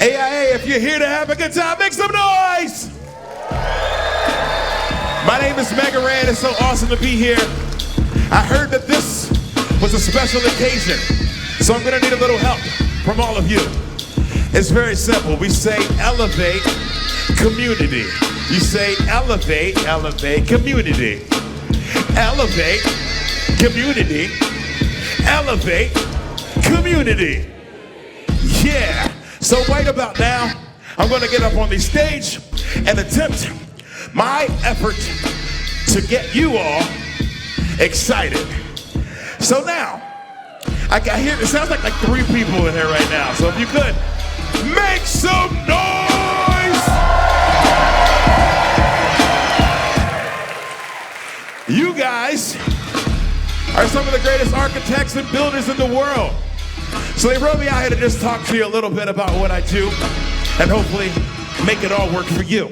AIA, if you're here to have a good time, make some noise! My name is Mega Ran. It's so awesome to be here. I heard that this was a special occasion, so I'm gonna need a little help from all of you. It's very simple. We say elevate community. You say elevate, elevate community. Elevate community. Elevate community. Yeah. So right about now, I'm gonna get up on the stage and attempt my effort to get you all excited. So now, I hear it sounds like 3 people in here right now. So if you could, make some noise! You guys are some of the greatest architects and builders in the world. So they brought me out here to just talk to you a little bit about what I do and hopefully make it all work for you.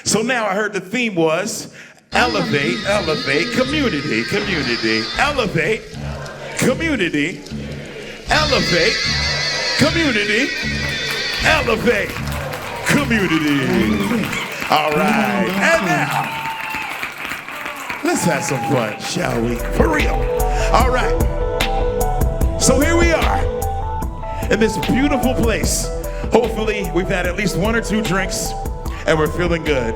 So now I heard the theme was elevate, elevate, community, community, elevate, community, elevate, community, elevate, community. All right, and now, let's have some fun, shall we? For real. All right, so here we are in this beautiful place. Hopefully, we've had at least 1 or 2 drinks and we're feeling good.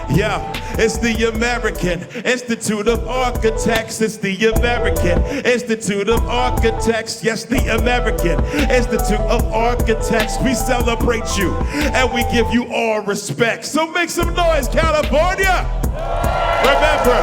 Yeah, it's the American Institute of Architects. It's the American Institute of Architects. Yes, the American Institute of Architects. We celebrate you and we give you all respect. So make some noise, California. Remember,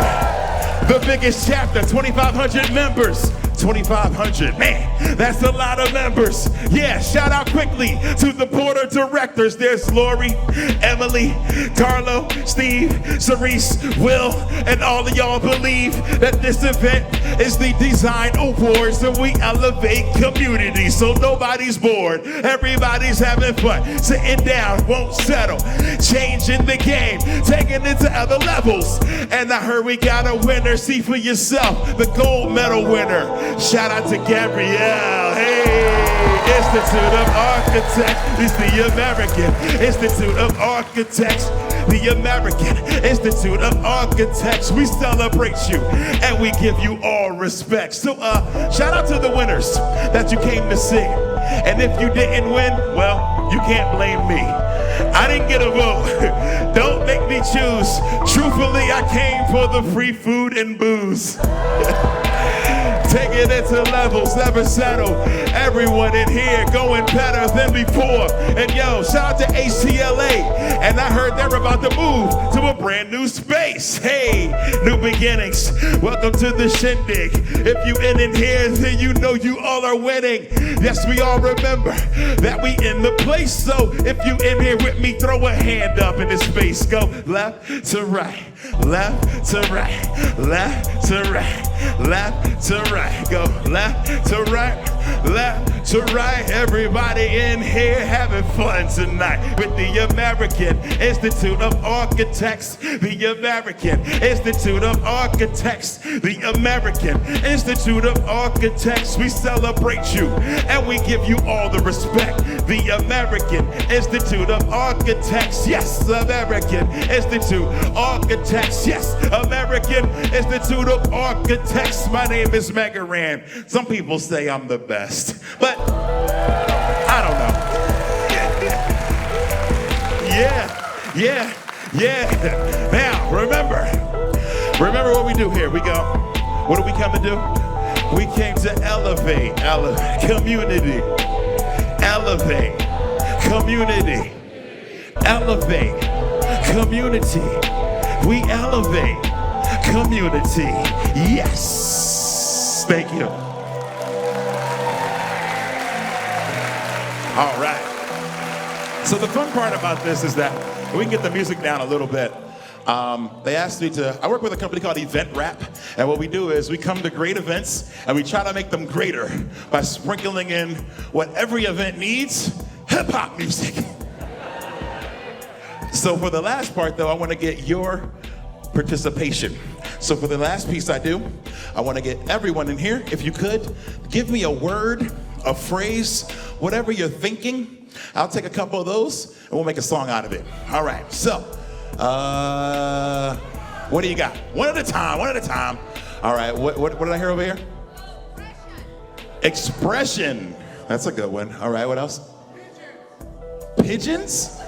the biggest chapter, 2,500 members. 2,500, man, that's a lot of members. Yeah, shout out quickly to the board of directors. There's Lori, Emily, Carlo, Steve, Cerise, Will, and all of y'all believe that this event is the Design Awards and we elevate community. So nobody's bored, everybody's having fun. Sitting down, won't settle, changing the game, taking it to other levels. And I heard we got a winner, see for yourself, the gold medal winner. Shout out to Gabrielle. Hey, Institute of Architects. It's the American Institute of Architects. The American Institute of Architects. We celebrate you and we give you all respect. So shout out to the winners that you came to see. And if you didn't win, well, you can't blame me. I didn't get a vote. Don't make me choose. Truthfully, I came for the free food and booze. Taking it to levels, never settle. Everyone in here going better than before. And yo, shout out to AIALA. And I heard they're about to move to a brand new space. Hey, new beginnings. Welcome to the shindig. If you in here, then you know you all are winning. Yes, we all remember that we in the place. So if you in here with me, throw a hand up in this space. Go left to right, left to right, left to right, left to right. Go left to right, left to right. Everybody in here having fun tonight with the American Institute of Architects. The American Institute of Architects. The American Institute of Architects. We celebrate you and we give you all the respect. The American Institute of Architects. Yes, American Institute of Architects. Yes, American Institute of Architects. My name is Mega Ran. Some people say I'm the best, but I don't know. Yeah. Now, remember what we do here. We go, what do we come to do? We came to elevate community. Elevate community. Elevate community. We elevate community. Yes. Thank you. All right. So the fun part about this is that we can get the music down a little bit. They asked me I work with a company called Event Rap, and what we do is we come to great events and we try to make them greater by sprinkling in what every event needs, hip-hop music. So for the last part though, I want to get your participation. So for the last piece I want to get everyone in here, if you could, give me a word, a phrase, whatever you're thinking, I'll take a couple of those and we'll make a song out of it. All right, so, what do you got? One at a time, one at a time. All right, what did I hear over here? Expression. That's a good one. All right, what else? Pigeons?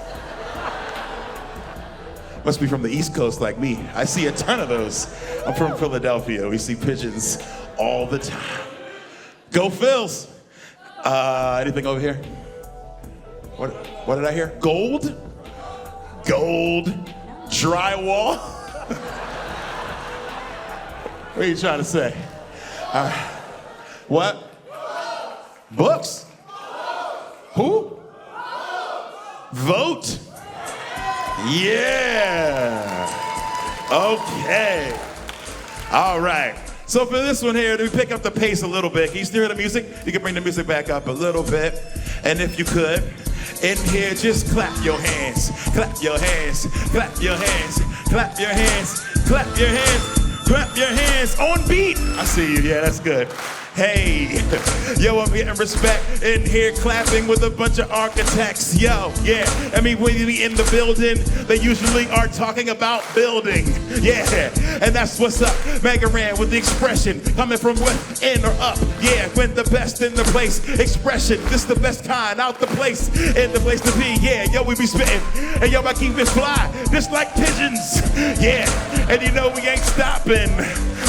Must be from the East Coast like me. I see a ton of those. I'm from Philadelphia. We see pigeons all the time. Go Phils. Anything over here? What did I hear? Gold? Gold. Drywall? What are you trying to say? What? Books? Who? Vote? Yeah. Okay. All right. So for this one here, we pick up the pace a little bit. Can you still hear the music? You can bring the music back up a little bit. And if you could, in here, just clap your hands. Clap your hands. Clap your hands. Clap your hands. Clap your hands. Clap your hands on beat. I see you. Yeah, that's good. Hey, yo, I'm getting respect in here clapping with a bunch of architects. Yo, yeah, I mean, when you be in the building, they usually are talking about building. Yeah, and that's what's up. Mega Ran with the expression coming from within or up. Yeah, when the best in the place. Expression, this the best kind out the place. In the place to be, yeah, yo, we be spitting. And yo, I keep it fly, just like pigeons. Yeah, and you know we ain't stopping.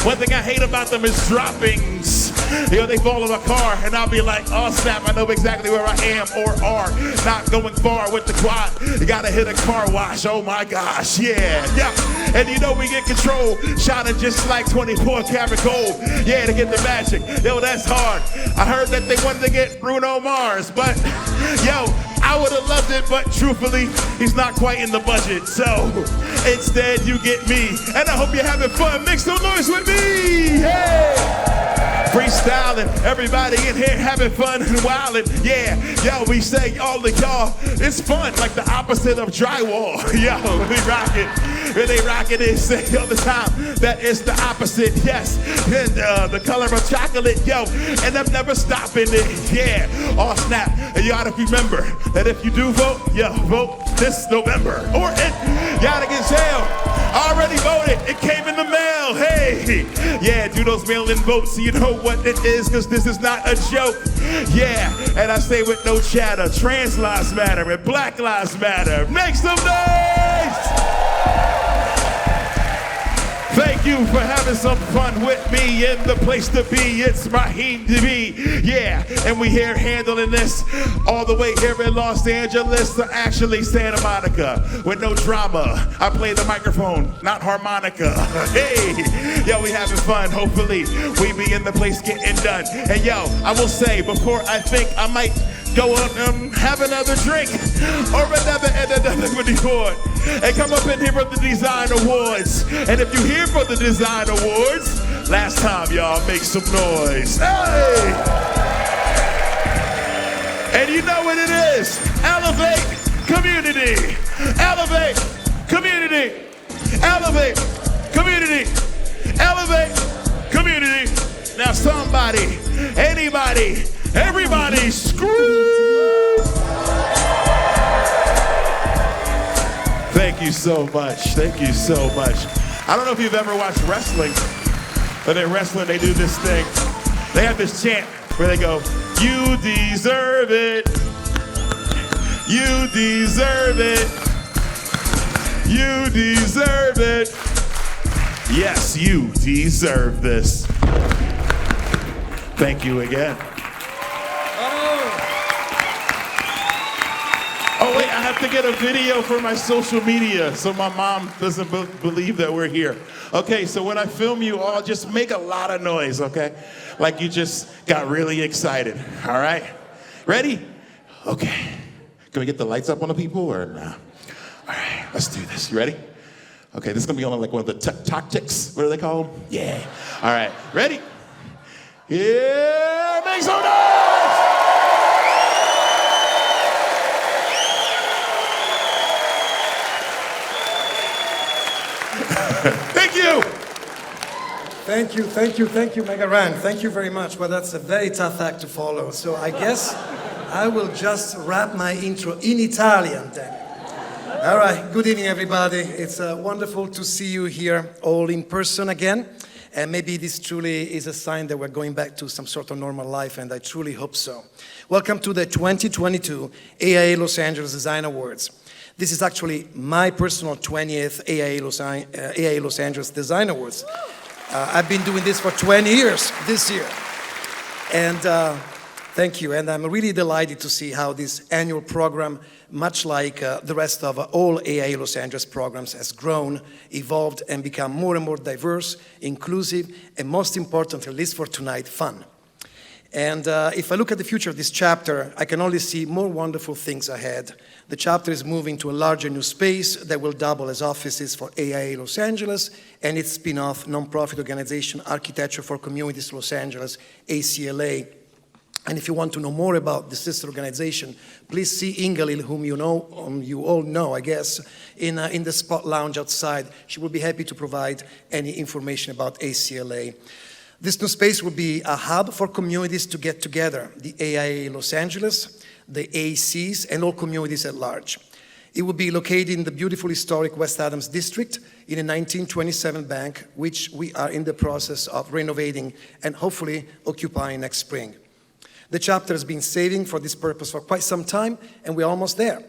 One thing I hate about them is droppings. Yo, they fall in my car, and I'll be like, oh snap, I know exactly where I am or are. Not going far with the quad. You gotta hit a car wash, oh my gosh, yeah. And you know we get control, shining just like 24 karat gold. Yeah, to get the magic, yo, that's hard. I heard that they wanted to get Bruno Mars, but yo, I would have loved it, but truthfully, he's not quite in the budget. So instead, you get me, and I hope you're having fun. Make some noise with me, hey! Freestyling, everybody in here having fun and wildin'. Yeah, yo, we say all of y'all, it's fun, like the opposite of drywall. Yo, we rock it. When they rock it, they say all the time that it's the opposite. Yes, and the color of chocolate, yo, and I'm never stopping it. Yeah, oh snap, and you gotta remember that if you do vote, yo, vote this November, or it, y'all get jail. Already voted, it came in the mail. Hey, yeah, do those mail-in votes so you know what it is, because this is not a joke. Yeah, and I say with no chatter, trans lives matter and black lives matter. Make some noise! Thank you for having some fun with me in the place to be. It's Raheem to be. Yeah, and we here handling this all the way here in Los Angeles to actually Santa Monica with no drama. I play the microphone, not harmonica. Hey, yo, we having fun. Hopefully, we be in the place getting done. And yo, I will say before I think I might go up and have another drink or another reward and come up in here for the Design Awards. And if you here for the Design Awards, last time y'all make some noise. Hey! And you know what it is. Elevate community. Elevate community. Elevate community. Elevate community. Now somebody, anybody, everybody scream! Thank you so much. Thank you so much. I don't know if you've ever watched wrestling, but in wrestling they do this thing. They have this chant where they go, you deserve it. You deserve it. You deserve it. Yes, you deserve this. Thank you again. Oh wait, I have to get a video for my social media so my mom doesn't believe that we're here. Okay, so when I film you all, just make a lot of noise, okay? Like you just got really excited, all right? Ready? Okay. Can we get the lights up on the people or nah? All right, let's do this. You ready? Okay, this is gonna be on like one of the tactics. What do they call them? Yeah. All right, ready? Yeah, make some noise! Thank you. Thank you, Mega Ran. Thank you very much. Well, that's a very tough act to follow. So I guess I will just wrap my intro in Italian then. All right, good evening everybody. It's wonderful to see you here all in person again. And maybe this truly is a sign that we're going back to some sort of normal life, and I truly hope so. Welcome to the 2022 AIA Los Angeles Design Awards. This is actually my personal 20th AIA Los Angeles Design Awards. I've been doing this for 20 years this year. And thank you, and I'm really delighted to see how this annual program, much like the rest of all AIA Los Angeles programs, has grown, evolved, and become more and more diverse, inclusive, and most importantly, at least for tonight, fun. And if I look at the future of this chapter, I can only see more wonderful things ahead. The chapter is moving to a larger new space that will double as offices for AIA Los Angeles and its spin-off nonprofit organization, Architecture for Communities Los Angeles, ACLA. And if you want to know more about the sister organization, please see Ingalil, whom you all know, I guess, in the Spot Lounge outside. She will be happy to provide any information about ACLA. This new space will be a hub for communities to get together, the AIA Los Angeles, the ACs, and all communities at large. It will be located in the beautiful historic West Adams district in a 1927 bank, which we are in the process of renovating and hopefully occupying next spring. The chapter has been saving for this purpose for quite some time, and we're almost there.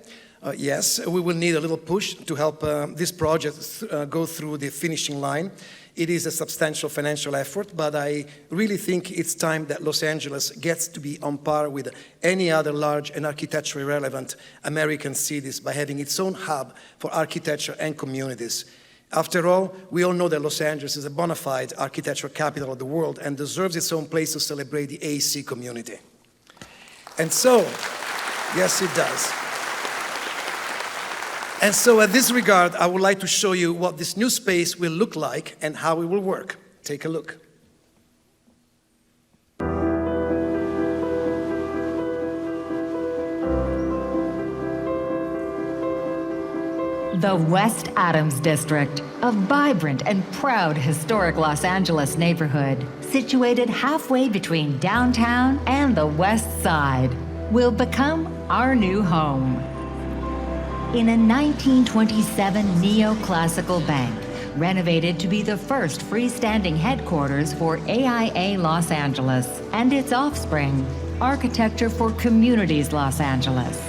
Yes, we will need a little push to help this project go through the finishing line. It is a substantial financial effort, but I really think it's time that Los Angeles gets to be on par with any other large and architecturally relevant American cities by having its own hub for architecture and communities. After all, we all know that Los Angeles is a bona fide architectural capital of the world and deserves its own place to celebrate the AC community. And so, yes, it does. And so at this regard, I would like to show you what this new space will look like and how it will work. Take a look. The West Adams District, a vibrant and proud historic Los Angeles neighborhood situated halfway between downtown and the West Side, will become our new home. In a 1927 neoclassical bank, renovated to be the first freestanding headquarters for AIA Los Angeles and its offspring, Architecture for Communities Los Angeles,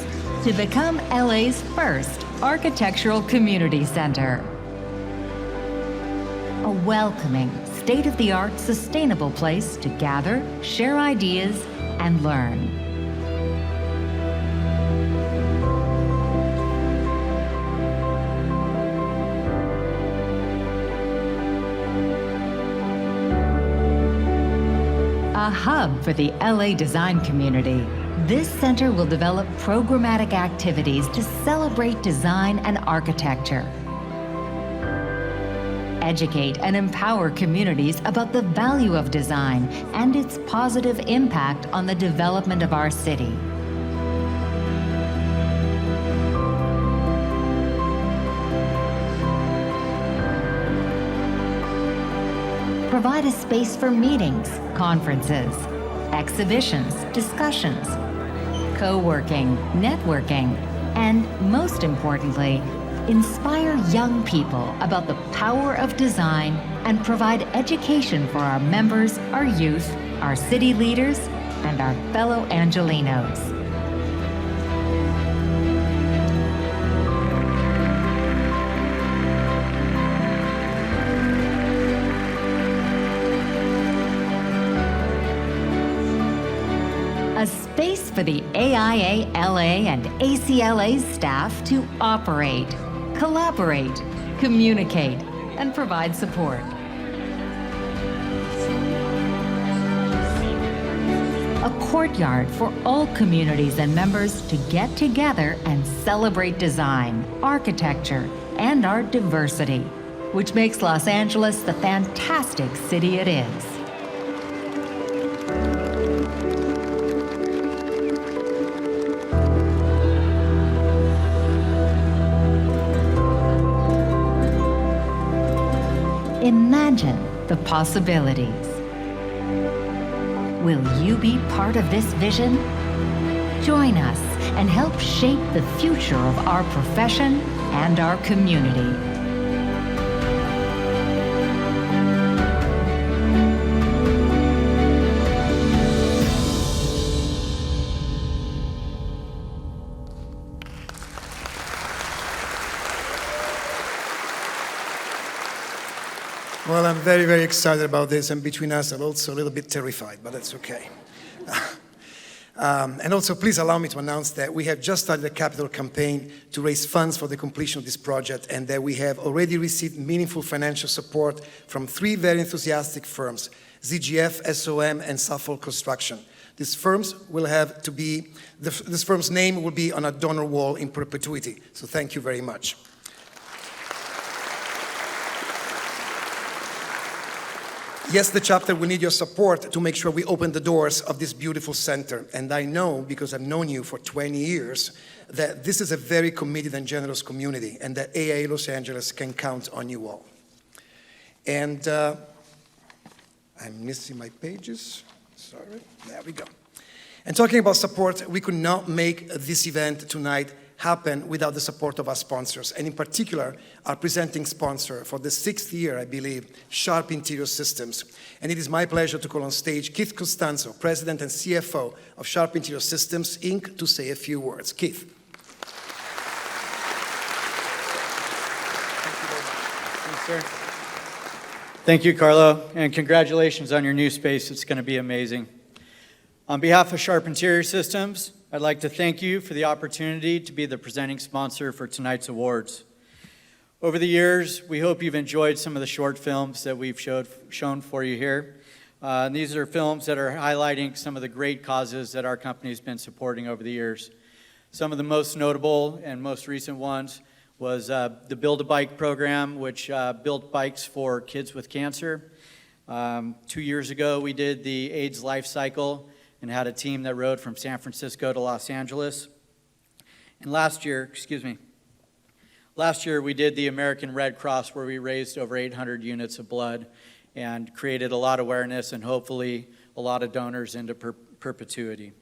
to become LA's first architectural community center. A welcoming, state-of-the-art, sustainable place to gather, share ideas, and learn. A hub for the LA design community, this center will develop programmatic activities to celebrate design and architecture, educate and empower communities about the value of design and its positive impact on the development of our city. Provide a space for meetings, conferences, exhibitions, discussions, co-working, networking, and most importantly, inspire young people about the power of design and provide education for our members, our youth, our city leaders, and our fellow Angelenos. A space for the AIALA and ACLA's staff to operate, collaborate, communicate, and provide support. A courtyard for all communities and members to get together and celebrate design, architecture, and our diversity, which makes Los Angeles the fantastic city it is. Imagine the possibilities. Will you be part of this vision? Join us and help shape the future of our profession and our community. Well, I'm very, very excited about this, and between us, I'm also a little bit terrified, but that's okay. And also, please allow me to announce that we have just started a capital campaign to raise funds for the completion of this project, and that we have already received meaningful financial support from 3 very enthusiastic firms, ZGF, SOM, and Suffolk Construction. These firms will have to be, this firm's name will be on a donor wall in perpetuity, so thank you very much. Yes, the chapter will need your support to make sure we open the doors of this beautiful center. And I know, because I've known you for 20 years, that this is a very committed and generous community, and that AIA Los Angeles can count on you all. And I'm missing my pages. Sorry. There we go. And talking about support, we could not make this event tonight happen without the support of our sponsors, and in particular, our presenting sponsor for the 6th year, I believe, Sharp Interior Systems. And it is my pleasure to call on stage Keith Costanzo, President and CFO of Sharp Interior Systems, Inc., to say a few words. Keith. Thanks, sir. Thank you, Carlo, and congratulations on your new space. It's going to be amazing. On behalf of Sharp Interior Systems, I'd like to thank you for the opportunity to be the presenting sponsor for tonight's awards. Over the years, we hope you've enjoyed some of the short films that we've shown for you here. These are films that are highlighting some of the great causes that our company's been supporting over the years. Some of the most notable and most recent ones was the Build a Bike program, which built bikes for kids with cancer. 2 years ago, we did the AIDS Life Cycle and had a team that rode from San Francisco to Los Angeles. And last year we did the American Red Cross, where we raised over 800 units of blood and created a lot of awareness and hopefully a lot of donors into perpetuity.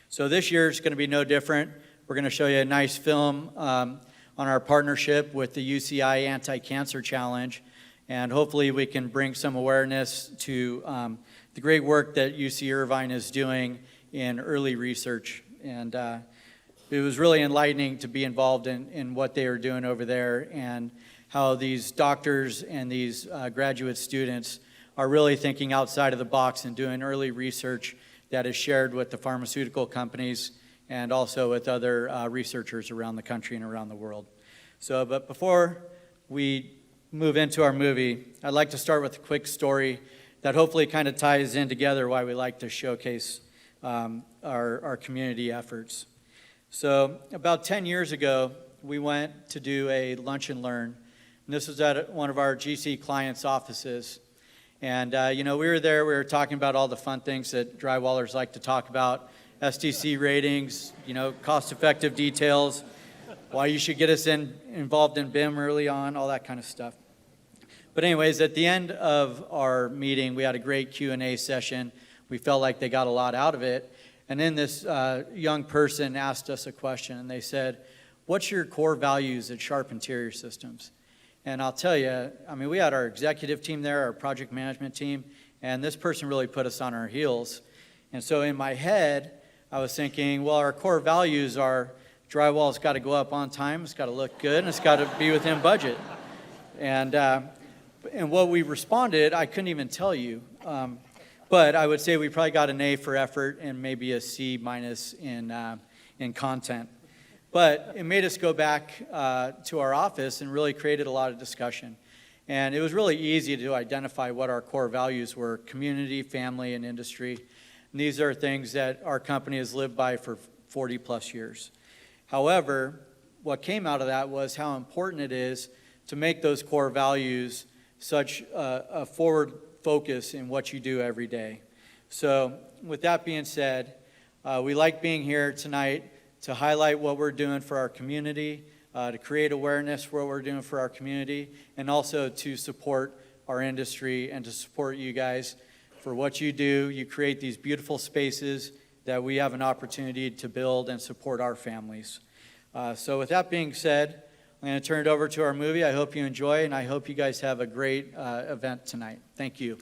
So this year is going to be no different. We're going to show you a nice film on our partnership with the UCI Anti-Cancer Challenge, and hopefully we can bring some awareness to the great work that UC Irvine is doing in early research. And it was really enlightening to be involved in what they are doing over there, and how these doctors and these graduate students are really thinking outside of the box and doing early research that is shared with the pharmaceutical companies and also with other researchers around the country and around the world. So, but before we move into our movie, I'd like to start with a quick story that hopefully kind of ties in together why we like to showcase our community efforts. So about 10 years ago, we went to do a lunch and learn, and this was at one of our GC clients' offices. And we were there, we were talking about all the fun things that drywallers like to talk about, STC ratings, cost-effective details, why you should get us involved in BIM early on, all that kind of stuff. But anyways, at the end of our meeting, we had a great Q&A session. We felt like they got a lot out of it. And then this young person asked us a question, and they said, "What's your core values at Sharp Interior Systems?" And I'll tell you, we had our executive team there, our project management team, and this person really put us on our heels. And so in my head, I was thinking, well, our core values are drywall's got to go up on time, it's got to look good, and it's got to be within budget. And what we responded, I couldn't even tell you. But I would say we probably got an A for effort and maybe a C minus in content. But it made us go back to our office and really created a lot of discussion. And it was really easy to identify what our core values were: community, family, and industry. And these are things that our company has lived by for 40 plus years. However, what came out of that was how important it is to make those core values such a forward focus in what you do every day. So with that being said, we like being here tonight to highlight what we're doing for our community, to create awareness for what we're doing for our community, and also to support our industry and to support you guys for what you do. You create these beautiful spaces that we have an opportunity to build and support our families. So with that being said, I'm going to turn it over to our movie. I hope you enjoy, and I hope you guys have a great event tonight. Thank you.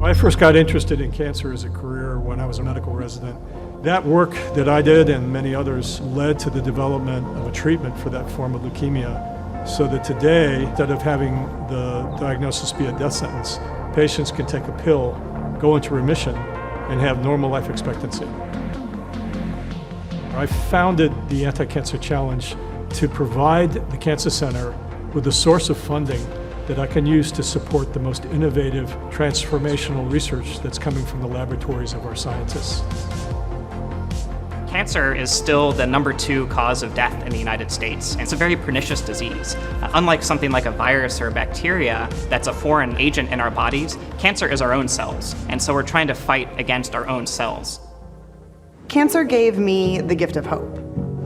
I first got interested in cancer as a career when I was a medical resident. That work that I did and many others led to the development of a treatment for that form of leukemia, so that today, instead of having the diagnosis be a death sentence, patients can take a pill, go into remission, and have normal life expectancy. I founded the Anti-Cancer Challenge to provide the Cancer Center with a source of funding that I can use to support the most innovative, transformational research that's coming from the laboratories of our scientists. Cancer is still the #2 cause of death in the United States. It's a very pernicious disease. Unlike something like a virus or a bacteria that's a foreign agent in our bodies, cancer is our own cells, and so we're trying to fight against our own cells. Cancer gave me the gift of hope.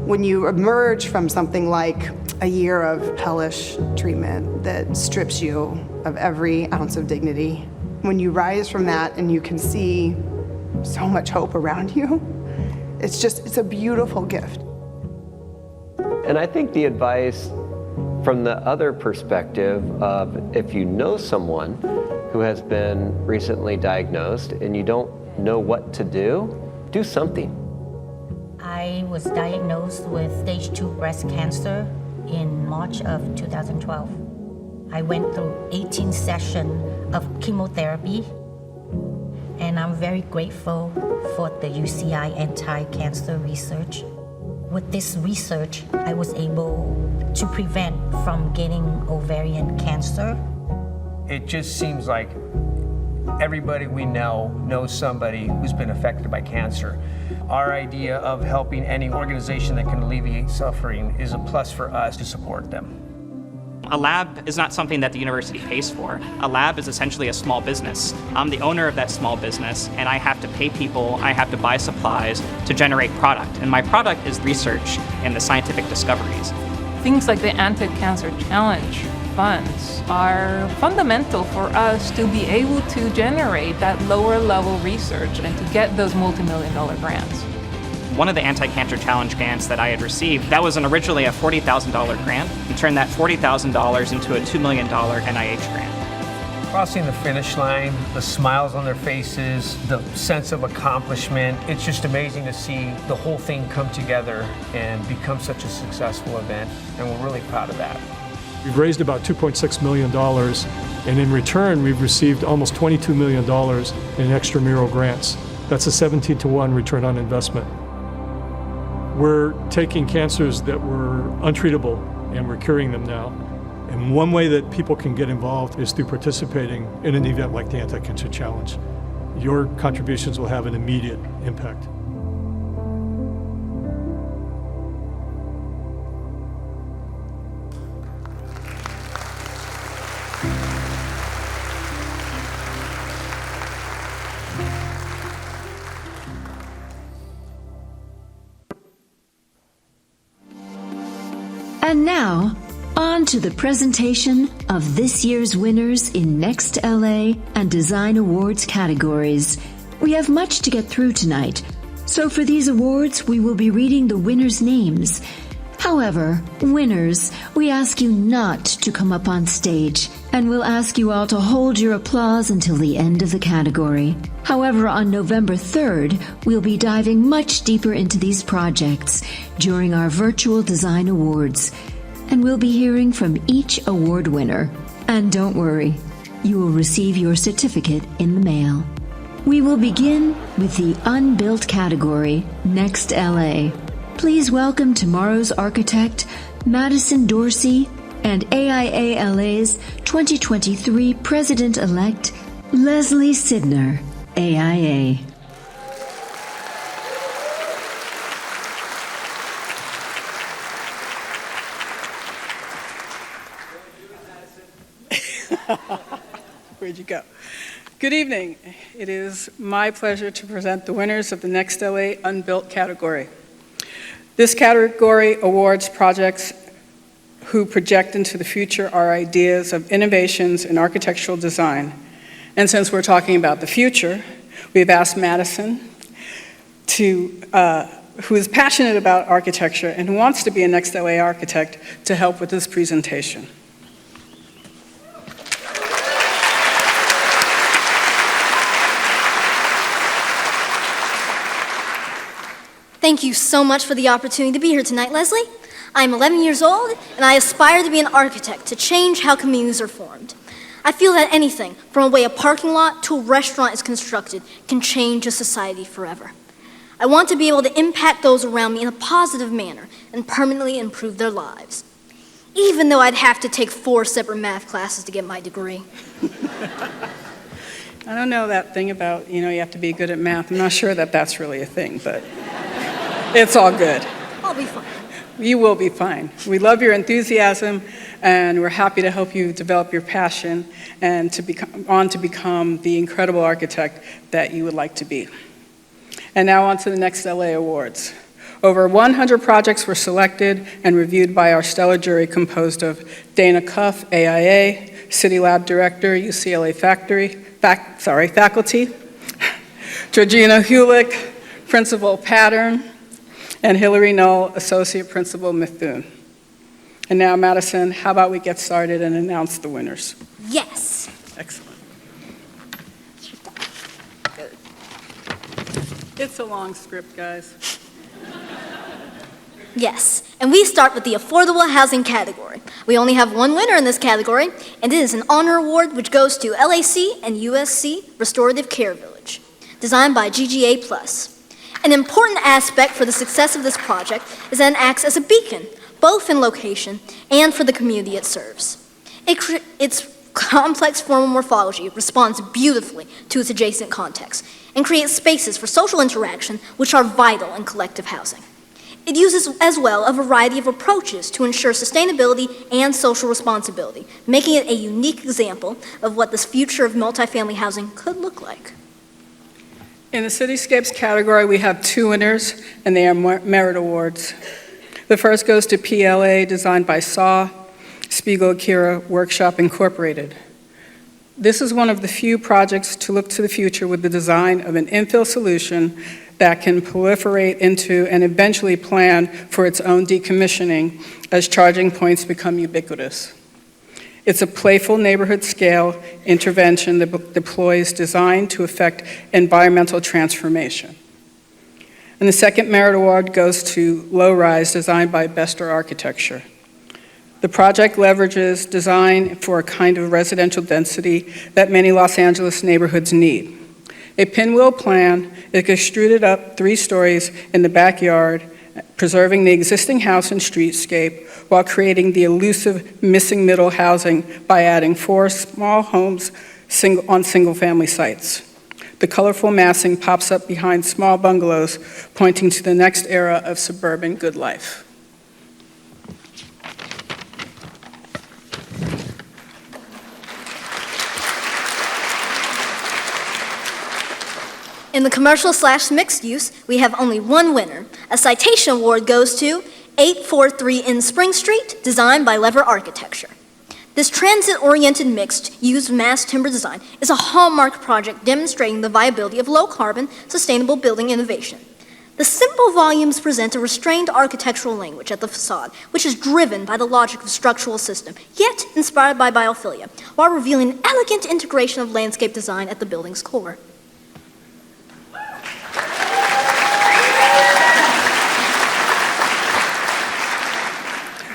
When you emerge from something like a year of hellish treatment that strips you of every ounce of dignity, when you rise from that and you can see so much hope around you, it's a beautiful gift. And I think the advice from the other perspective of if you know someone who has been recently diagnosed and you don't know what to do something. I was diagnosed with stage 2 breast cancer in March of 2012. I went through 18 sessions of chemotherapy, and I'm very grateful for the UCI anti-cancer research. With this research, I was able to prevent from getting ovarian cancer. It just seems like everybody we know knows somebody who's been affected by cancer. Our idea of helping any organization that can alleviate suffering is a plus for us to support them. A lab is not something that the university pays for. A lab is essentially a small business. I'm the owner of that small business, and I have to pay people, I have to buy supplies to generate product. And my product is research and the scientific discoveries. Things like the Anti-Cancer Challenge funds are fundamental for us to be able to generate that lower level research and to get those multi-million-dollar grants. One of the Anti-Cancer Challenge grants that I had received, that was originally a $40,000 grant, and turned that $40,000 into a $2 million NIH grant. Crossing the finish line, the smiles on their faces, the sense of accomplishment, it's just amazing to see the whole thing come together and become such a successful event, and we're really proud of that. We've raised about $2.6 million, and in return, we've received almost $22 million in extramural grants. That's a 17-to-1 return on investment. We're taking cancers that were untreatable, and we're curing them now. And one way that people can get involved is through participating in an event like the Anti-Cancer Challenge. Your contributions will have an immediate impact. And now, on to the presentation of this year's winners in Next LA and Design Awards categories. We have much to get through tonight, so for these awards we will be reading the winners' names. However, winners, we ask you not to come up on stage, and we'll ask you all to hold your applause until the end of the category. However, on November 3rd, we'll be diving much deeper into these projects during our virtual Design Awards, and we'll be hearing from each award winner. And don't worry, you will receive your certificate in the mail. We will begin with the Unbuilt category, Next LA. Please welcome tomorrow's architect, Madison Dorsey, and AIALA's 2023 President-elect, Leslie Sidner, AIA. We where'd you go? Good evening. It is my pleasure to present the winners of the Next LA Unbuilt category. This category awards projects who project into the future our ideas of innovations in architectural design. And since we're talking about the future, we've asked Madison, who is passionate about architecture and who wants to be a Next LA architect, to help with this presentation. Thank you so much for the opportunity to be here tonight, Leslie. I'm 11 years old, and I aspire to be an architect to change how communities are formed. I feel that anything, from a way a parking lot to a restaurant is constructed, can change a society forever. I want to be able to impact those around me in a positive manner and permanently improve their lives, even though I'd have to take 4 separate math classes to get my degree. I don't know that thing about, you have to be good at math. I'm not sure that that's really a thing, but it's all good. I'll be fine. You will be fine. We love your enthusiasm, and we're happy to help you develop your passion and to become the incredible architect that you would like to be. And now on to the Next LA Awards. Over 100 projects were selected and reviewed by our stellar jury composed of Dana Cuff, AIA, City Lab Director, UCLA faculty, Georgina Hulick, Principal Pattern, and Hillary Knoll, Associate Principal Mithun. And now, Madison, how about we get started and announce the winners? Yes. Excellent. It's a long script, guys. Yes, and we start with the affordable housing category. We only have one winner in this category, and it is an honor award which goes to LAC and USC Restorative Care Village, designed by GGA+. An important aspect for the success of this project is that it acts as a beacon, both in location and for the community it serves. Its complex formal morphology responds beautifully to its adjacent context and creates spaces for social interaction which are vital in collective housing. It uses as well a variety of approaches to ensure sustainability and social responsibility, making it a unique example of what this future of multifamily housing could look like. In the Cityscapes category, we have 2 winners, and they are merit awards. The first goes to PLA, designed by SAW, Spiegel Akira Workshop Incorporated. This is one of the few projects to look to the future with the design of an infill solution that can proliferate into and eventually plan for its own decommissioning as charging points become ubiquitous. It's a playful neighborhood-scale intervention that deploys design to effect environmental transformation. And the second merit award goes to Low Rise, designed by Bester Architecture. The project leverages design for a kind of residential density that many Los Angeles neighborhoods need. A pinwheel plan is extruded up 3 stories in the backyard, preserving the existing house and streetscape while creating the elusive missing middle housing by adding 4 small homes on single-family sites. The colorful massing pops up behind small bungalows, pointing to the next era of suburban good life. In the commercial/mixed use, we have only one winner. A citation award goes to 843 in Spring Street, designed by Lever Architecture. This transit-oriented mixed-use mass timber design is a hallmark project demonstrating the viability of low-carbon, sustainable building innovation. The simple volumes present a restrained architectural language at the facade, which is driven by the logic of structural system, yet inspired by biophilia, while revealing an elegant integration of landscape design at the building's core.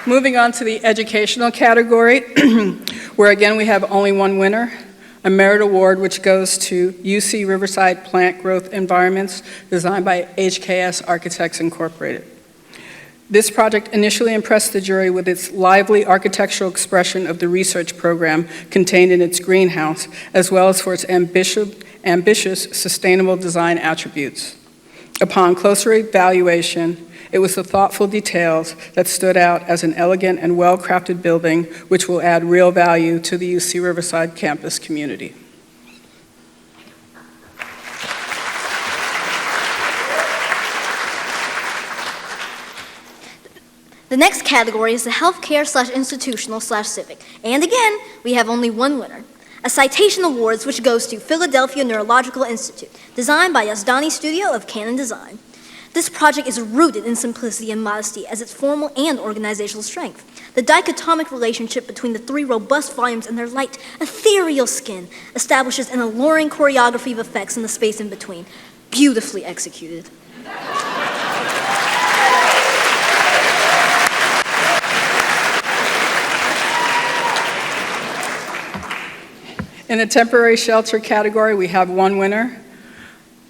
Moving on to the educational category, where again we have only one winner, a merit award which goes to UC Riverside Plant Growth Environments, designed by HKS Architects Incorporated. This project initially impressed the jury with its lively architectural expression of the research program contained in its greenhouse, as well as for its ambitious sustainable design attributes. Upon closer evaluation, it was the thoughtful details that stood out as an elegant and well-crafted building which will add real value to the UC Riverside campus community. The next category is the healthcare/institutional/civic. And again, we have only one winner. A Citation Awards, which goes to Philadelphia Neurological Institute, designed by Yazdani Studio of Canon Design. This project is rooted in simplicity and modesty as its formal and organizational strength. The dichotomic relationship between the three robust volumes and their light, ethereal skin establishes an alluring choreography of effects in the space in between, beautifully executed. In the temporary shelter category, we have one winner,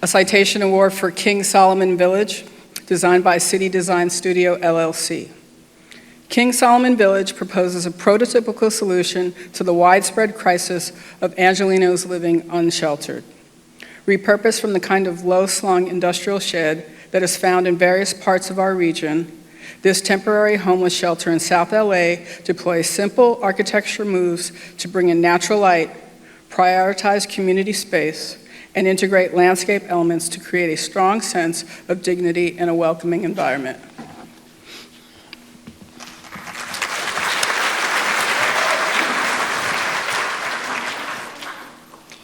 a Citation Award for King Solomon Village, designed by City Design Studio, LLC. King Solomon Village proposes a prototypical solution to the widespread crisis of Angelenos living unsheltered. Repurposed from the kind of low-slung industrial shed that is found in various parts of our region, this temporary homeless shelter in South LA deploys simple architectural moves to bring in natural light, prioritize community space, and integrate landscape elements to create a strong sense of dignity and a welcoming environment.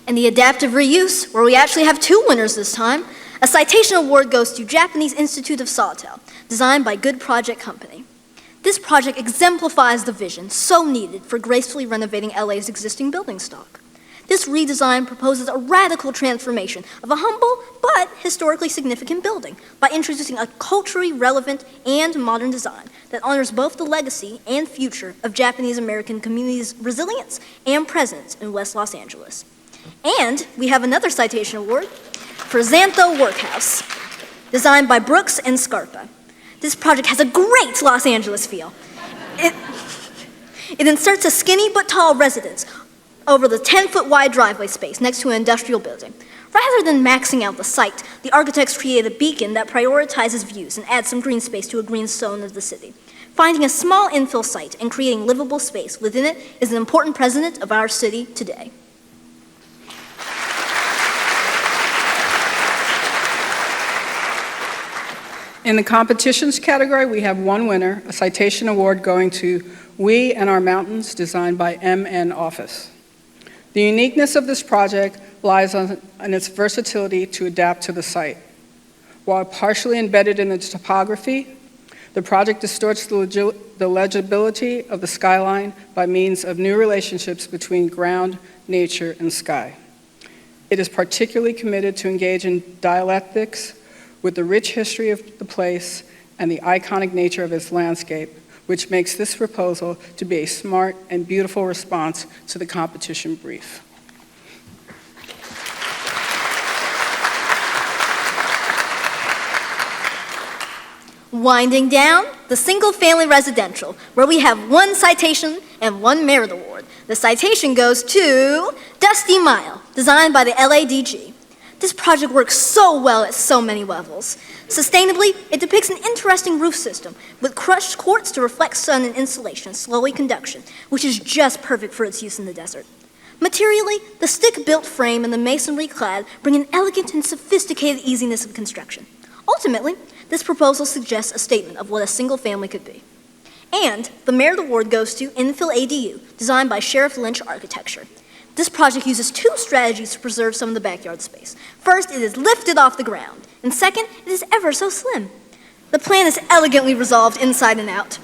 And the adaptive reuse, where we actually have two winners this time, a Citation Award goes to Japanese Institute of Sawtell, designed by Good Project Company. This project exemplifies the vision so needed for gracefully renovating LA's existing building stock. This redesign proposes a radical transformation of a humble but historically significant building by introducing a culturally relevant and modern design that honors both the legacy and future of Japanese American communities' resilience and presence in West Los Angeles. And we have another Citation Award for Xantho Workhouse, designed by Brooks and Scarpa. This project has a great Los Angeles feel. It inserts a skinny but tall residence over the 10-foot wide driveway space next to an industrial building. Rather than maxing out the site, the architects create a beacon that prioritizes views and adds some green space to a green zone of the city. Finding a small infill site and creating livable space within it is an important precedent of our city today. In the competitions category, we have one winner, a Citation Award going to We and Our Mountains, designed by M.N. Office. The uniqueness of this project lies on its versatility to adapt to the site. While partially embedded in the topography, the project distorts the legibility of the skyline by means of new relationships between ground, nature, and sky. It is particularly committed to engage in dialectics with the rich history of the place and the iconic nature of its landscape, which makes this proposal to be a smart and beautiful response to the competition brief. Winding down, the single-family residential, where we have one citation and one merit award. The citation goes to Dusty Mile, designed by the LADG. This project works so well at so many levels. Sustainably, it depicts an interesting roof system with crushed quartz to reflect sun and insulation, slowly conduction, which is just perfect for its use in the desert. Materially, the stick-built frame and the masonry clad bring an elegant and sophisticated easiness of construction. Ultimately, this proposal suggests a statement of what a single family could be. And the Merit Award goes to Infill ADU, designed by Sheriff Lynch Architecture. This project uses two strategies to preserve some of the backyard space. First, it is lifted off the ground, and second, it is ever so slim. The plan is elegantly resolved inside and out,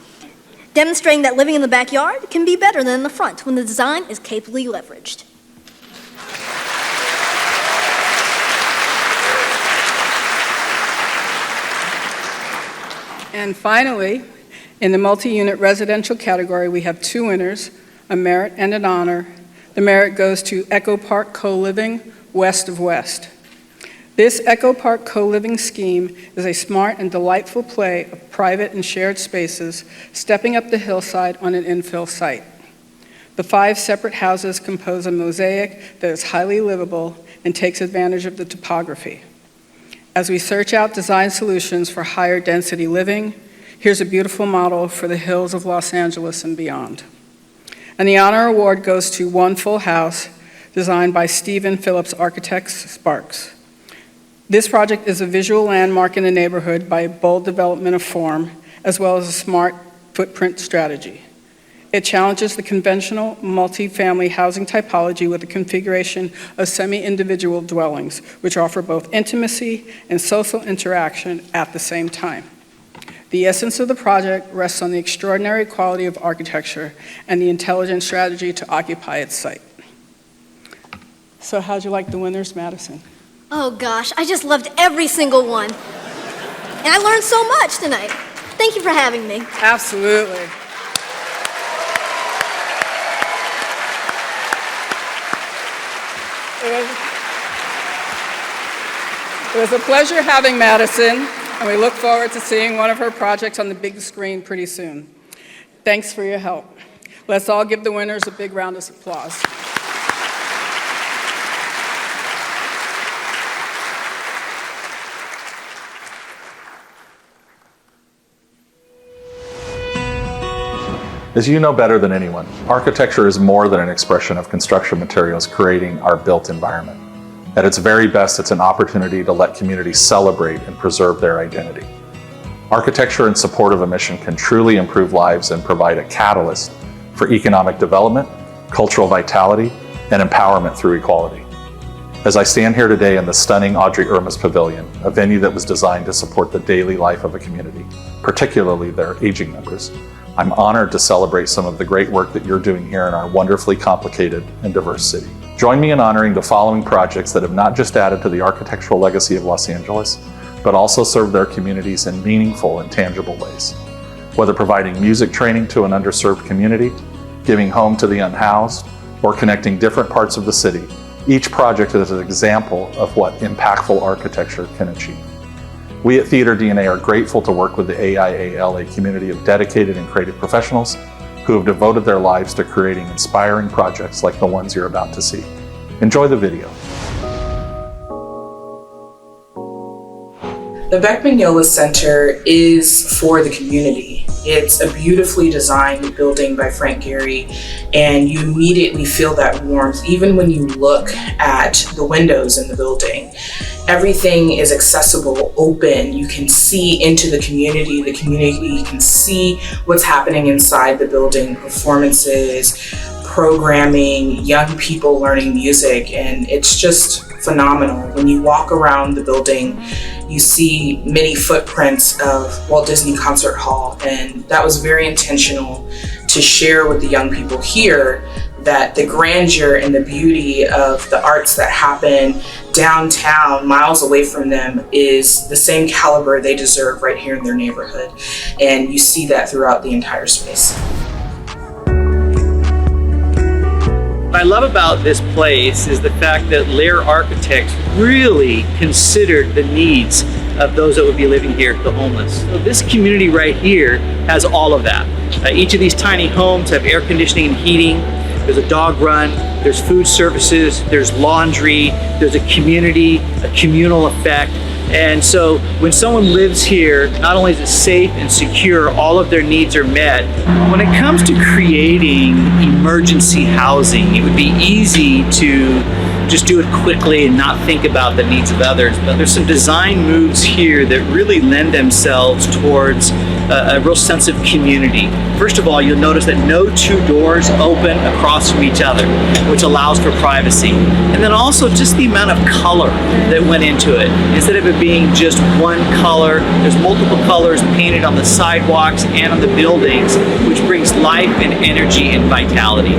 demonstrating that living in the backyard can be better than in the front when the design is capably leveraged. And finally, in the multi-unit residential category, we have two winners, a merit and an honor. The merit goes to Echo Park Co-Living, west of West. This Echo Park co-living scheme is a smart and delightful play of private and shared spaces, stepping up the hillside on an infill site. The 5 separate houses compose a mosaic that is highly livable and takes advantage of the topography. As we search out design solutions for higher density living, here's a beautiful model for the hills of Los Angeles and beyond. And the honor award goes to One Full House, designed by Stephen Phillips Architects Sparks. This project is a visual landmark in the neighborhood by a bold development of form, as well as a smart footprint strategy. It challenges the conventional multi-family housing typology with a configuration of semi-individual dwellings, which offer both intimacy and social interaction at the same time. The essence of the project rests on the extraordinary quality of architecture and the intelligent strategy to occupy its site. So how'd you like the winners, Madison? Oh gosh, I just loved every single one. And I learned so much tonight. Thank you for having me. Absolutely. It was a pleasure having Madison, and we look forward to seeing one of her projects on the big screen pretty soon. Thanks for your help. Let's all give the winners a big round of applause. As you know better than anyone, architecture is more than an expression of construction materials creating our built environment. At its very best, it's an opportunity to let communities celebrate and preserve their identity. Architecture in support of a mission can truly improve lives and provide a catalyst for economic development, cultural vitality, and empowerment through equality. As I stand here today in the stunning Audrey Irma's Pavilion, a venue that was designed to support the daily life of a community, particularly their aging members, I'm honored to celebrate some of the great work that you're doing here in our wonderfully complicated and diverse city. Join me in honoring the following projects that have not just added to the architectural legacy of Los Angeles, but also served their communities in meaningful and tangible ways. Whether providing music training to an underserved community, giving home to the unhoused, or connecting different parts of the city, each project is an example of what impactful architecture can achieve. We at Theater DNA are grateful to work with the AIALA community of dedicated and creative professionals who have devoted their lives to creating inspiring projects like the ones you're about to see. Enjoy the video. The Beck Mignola Center is for the community. It's a beautifully designed building by Frank Gehry, and you immediately feel that warmth even when you look at the windows in the building. Everything is accessible, open. You can see into the community. The community can see what's happening inside the building, performances, programming, young people learning music, and it's just phenomenal. When you walk around the building, you see many footprints of Walt Disney Concert Hall, and that was very intentional to share with the young people here that the grandeur and the beauty of the arts that happen downtown, miles away from them, is the same caliber they deserve right here in their neighborhood. And you see that throughout the entire space. What I love about this place is the fact that Lair architects really considered the needs of those that would be living here, the homeless. So this community right here has all of that. Each of these tiny homes have air conditioning and heating. There's a dog run, there's food services, there's laundry, there's a community, a communal effect. And so when someone lives here, not only is it safe and secure, all of their needs are met. When it comes to creating emergency housing, it would be easy to just do it quickly and not think about the needs of others. But there's some design moves here that really lend themselves towards a real sense of community. First of all, you'll notice that no two doors open across from each other, which allows for privacy. And then also just the amount of color that went into it. Instead of it being just one color, there's multiple colors painted on the sidewalks and on the buildings, which brings life and energy and vitality.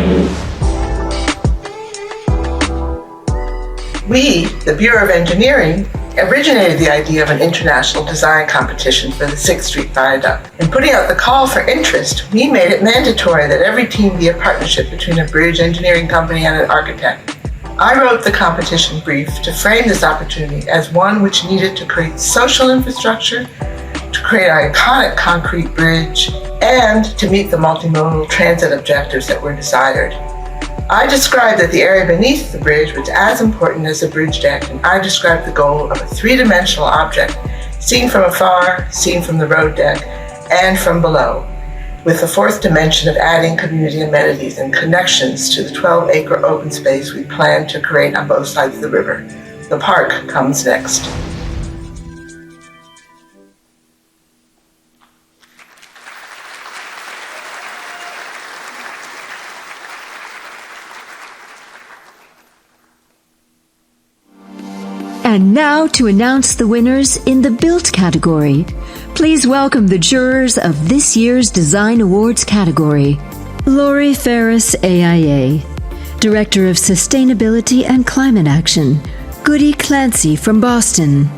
We, the Bureau of Engineering, originated the idea of an international design competition for the 6th Street Viaduct. In putting out the call for interest, we made it mandatory that every team be a partnership between a bridge engineering company and an architect. I wrote the competition brief to frame this opportunity as one which needed to create social infrastructure, to create an iconic concrete bridge, and to meet the multimodal transit objectives that were desired. I described that the area beneath the bridge was as important as the bridge deck, and I described the goal of a three-dimensional object, seen from afar, seen from the road deck, and from below, with the fourth dimension of adding community amenities and connections to the 12-acre open space we plan to create on both sides of the river. The park comes next. And now to announce the winners in the Built category. Please welcome the jurors of this year's Design Awards category. Lori Ferris, AIA, Director of Sustainability and Climate Action. Goody Clancy from Boston.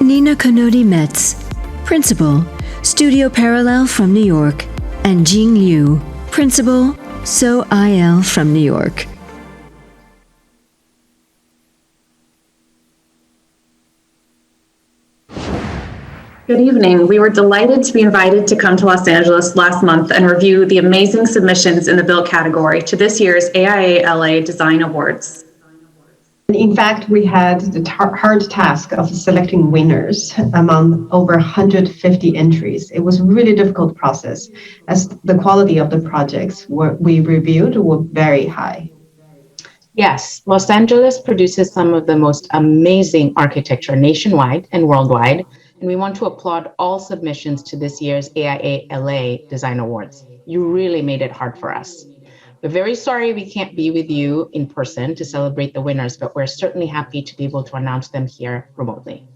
Nina Konodi Metz, Principal, Studio Parallel from New York. And Jing Liu, Principal, So IL from New York. Good evening. We were delighted to be invited to come to Los Angeles last month and review the amazing submissions in the Built category to this year's AIALA Design Awards. In fact, we had the hard task of selecting winners among over 150 entries. It was a really difficult process as the quality of the projects we reviewed were very high. Yes, Los Angeles produces some of the most amazing architecture nationwide and worldwide, and we want to applaud all submissions to this year's AIALA Design Awards. You really made it hard for us. We're very sorry we can't be with you in person to celebrate the winners, but we're certainly happy to be able to announce them here remotely.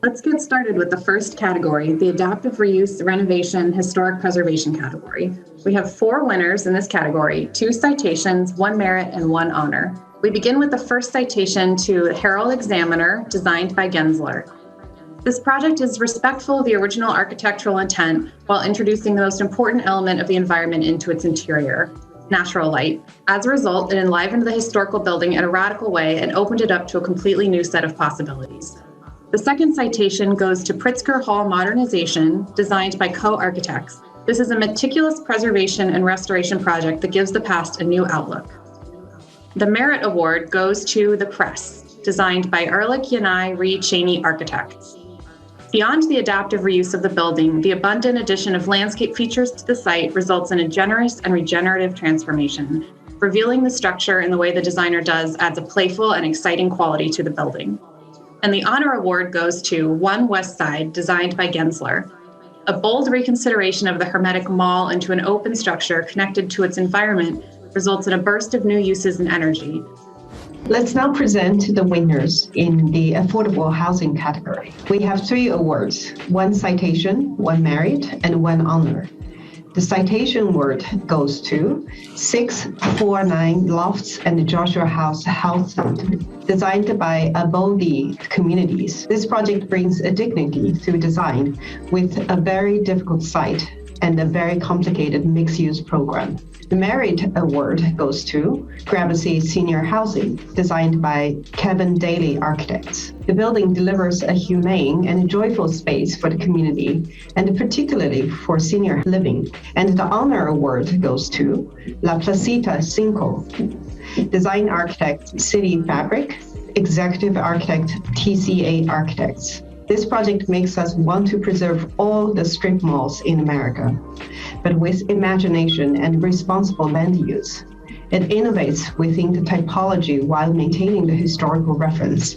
Let's get started with the first category, the Adaptive Reuse, Renovation, Historic Preservation category. We have 4 winners in this category, 2 citations, 1 merit, and 1 honor. We begin with the first citation to Herald Examiner, designed by Gensler. This project is respectful of the original architectural intent while introducing the most important element of the environment into its interior, natural light. As a result, it enlivened the historical building in a radical way and opened it up to a completely new set of possibilities. The second citation goes to Pritzker Hall Modernization, designed by co-architects. This is a meticulous preservation and restoration project that gives the past a new outlook. The Merit Award goes to The Press, designed by Ehrlich, Yanai, Reed, Cheney Architects. Beyond the adaptive reuse of the building, the abundant addition of landscape features to the site results in a generous and regenerative transformation. Revealing the structure in the way the designer does adds a playful and exciting quality to the building. And the Honor Award goes to One West Side, designed by Gensler. A bold reconsideration of the hermetic mall into an open structure connected to its environment results in a burst of new uses and energy. Let's now present the winners in the affordable housing category. We have 3 awards, 1 citation, 1 merit, and 1 honor. The citation award goes to 649 Lofts and the Joshua House Health Center, designed by Abodi Communities. This project brings a dignity through design with a very difficult site and a very complicated mixed-use program. The Merit Award goes to Gramercy Senior Housing, designed by Kevin Daly Architects. The building delivers a humane and joyful space for the community, and particularly for senior living. And the Honor Award goes to La Placita Cinco, Design Architect City Fabric, Executive Architect TCA Architects. This project makes us want to preserve all the strip malls in America, but with imagination and responsible land use. It innovates within the typology while maintaining the historical reference.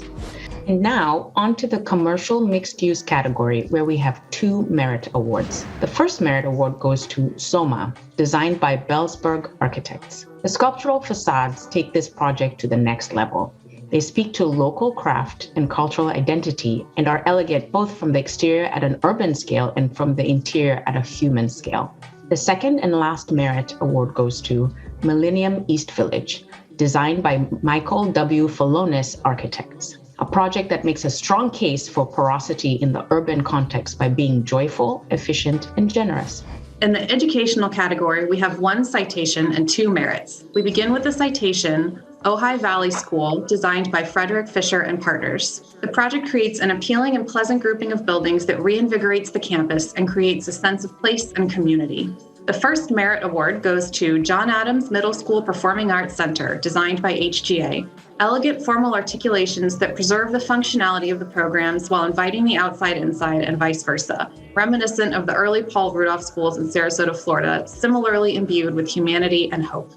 And now, on to the commercial mixed-use category, where we have 2 merit awards. The first merit award goes to Soma, designed by Bellsberg Architects. The sculptural facades take this project to the next level. They speak to local craft and cultural identity and are elegant both from the exterior at an urban scale and from the interior at a human scale. The second and last merit award goes to Millennium East Village, designed by Michael W. Falonis Architects, a project that makes a strong case for porosity in the urban context by being joyful, efficient, and generous. In the educational category, we have 1 citation and 2 merits. We begin with the citation, Ojai Valley School, designed by Frederick Fisher and Partners. The project creates an appealing and pleasant grouping of buildings that reinvigorates the campus and creates a sense of place and community. The first merit award goes to John Adams Middle School Performing Arts Center, designed by HGA. Elegant formal articulations that preserve the functionality of the programs while inviting the outside inside and vice versa, reminiscent of the early Paul Rudolph schools in Sarasota, Florida, similarly imbued with humanity and hope.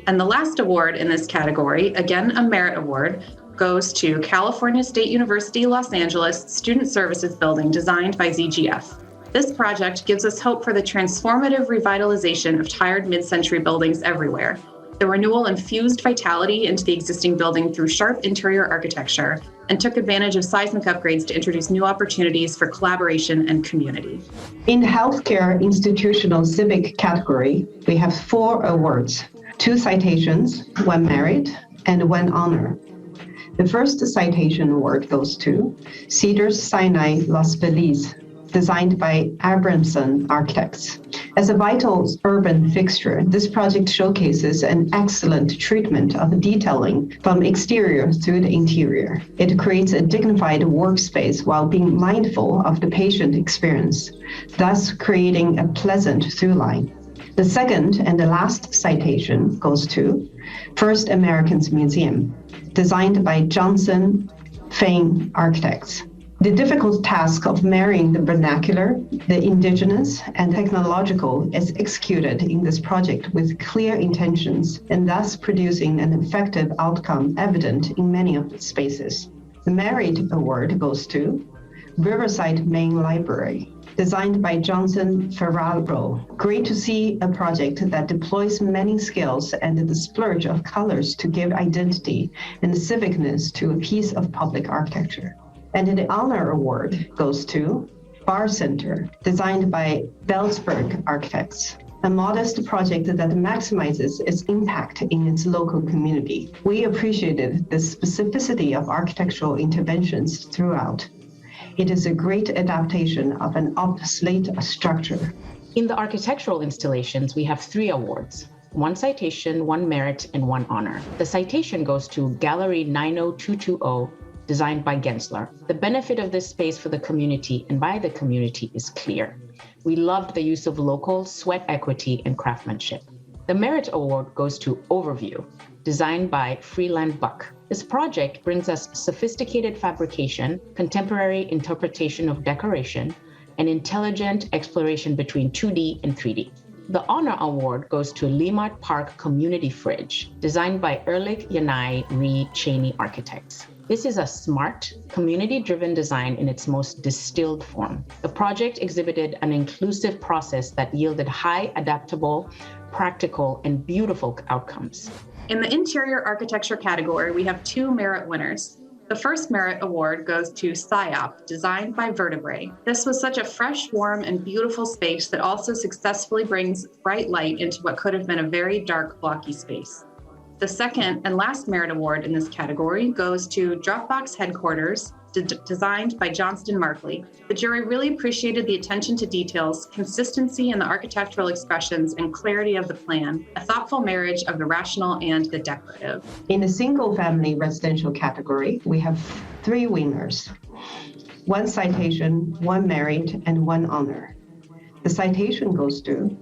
And the last award in this category, again a merit award, goes to California State University, Los Angeles Student Services Building, designed by ZGF. This project gives us hope for the transformative revitalization of tired mid-century buildings everywhere. The renewal infused vitality into the existing building through sharp interior architecture and took advantage of seismic upgrades to introduce new opportunities for collaboration and community. In the healthcare institutional civic category, we have 4 awards, 2 citations, 1 merit, and 1 honor. The first citation award goes to Cedars-Sinai Las Feliz, designed by Abramson Architects. As a vital urban fixture, this project showcases an excellent treatment of detailing from exterior through the interior. It creates a dignified workspace while being mindful of the patient experience, thus creating a pleasant through line. The second and the last citation goes to First Americans Museum, designed by Johnson Fane Architects. The difficult task of marrying the vernacular, the indigenous, and technological is executed in this project with clear intentions and thus producing an effective outcome evident in many of the spaces. The Merit Award goes to Riverside Main Library, designed by Johnson Ferraro. Great to see a project that deploys many skills and the splurge of colors to give identity and civicness to a piece of public architecture. And the honor award goes to Bar Center, designed by Bellsburg Architects, a modest project that maximizes its impact in its local community. We appreciated the specificity of architectural interventions throughout. It is a great adaptation of an obsolete structure. In the architectural installations, we have 3 awards, 1 citation, 1 merit, and 1 honor. The citation goes to Gallery 90220, designed by Gensler. The benefit of this space for the community and by the community is clear. We loved the use of local sweat equity and craftsmanship. The Merit Award goes to Overview, designed by Freeland Buck. This project brings us sophisticated fabrication, contemporary interpretation of decoration, and intelligent exploration between 2D and 3D. The Honor Award goes to Lemart Park Community Fridge, designed by Ehrlich Yanai Ree Cheney Architects. This is a smart, community-driven design in its most distilled form. The project exhibited an inclusive process that yielded high adaptable, practical, and beautiful outcomes. In the interior architecture category, we have 2 merit winners. The first merit award goes to SIOP, designed by Vertebrae. This was such a fresh, warm, and beautiful space that also successfully brings bright light into what could have been a very dark, blocky space. The second and last merit award in this category goes to Dropbox Headquarters, designed by Johnston Markley. The jury really appreciated the attention to details, consistency in the architectural expressions, and clarity of the plan, a thoughtful marriage of the rational and the decorative. In the single-family residential category, we have 3 winners, 1 citation, 1 merit, and 1 honor. The citation goes to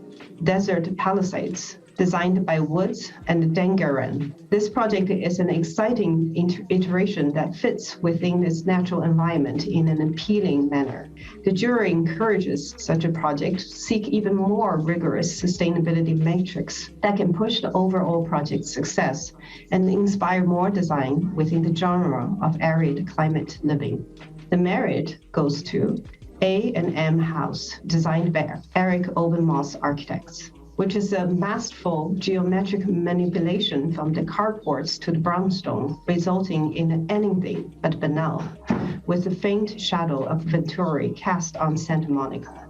Desert Palisades, designed by Woods and Dangaran. This project is an exciting iteration that fits within its natural environment in an appealing manner. The jury encourages such a project to seek even more rigorous sustainability metrics that can push the overall project's success and inspire more design within the genre of arid climate living. The merit goes to A&M House, designed by Eric Obenmoss Architects, which is a masterful geometric manipulation from the carports to the brownstone, resulting in anything but banal, with a faint shadow of Venturi cast on Santa Monica.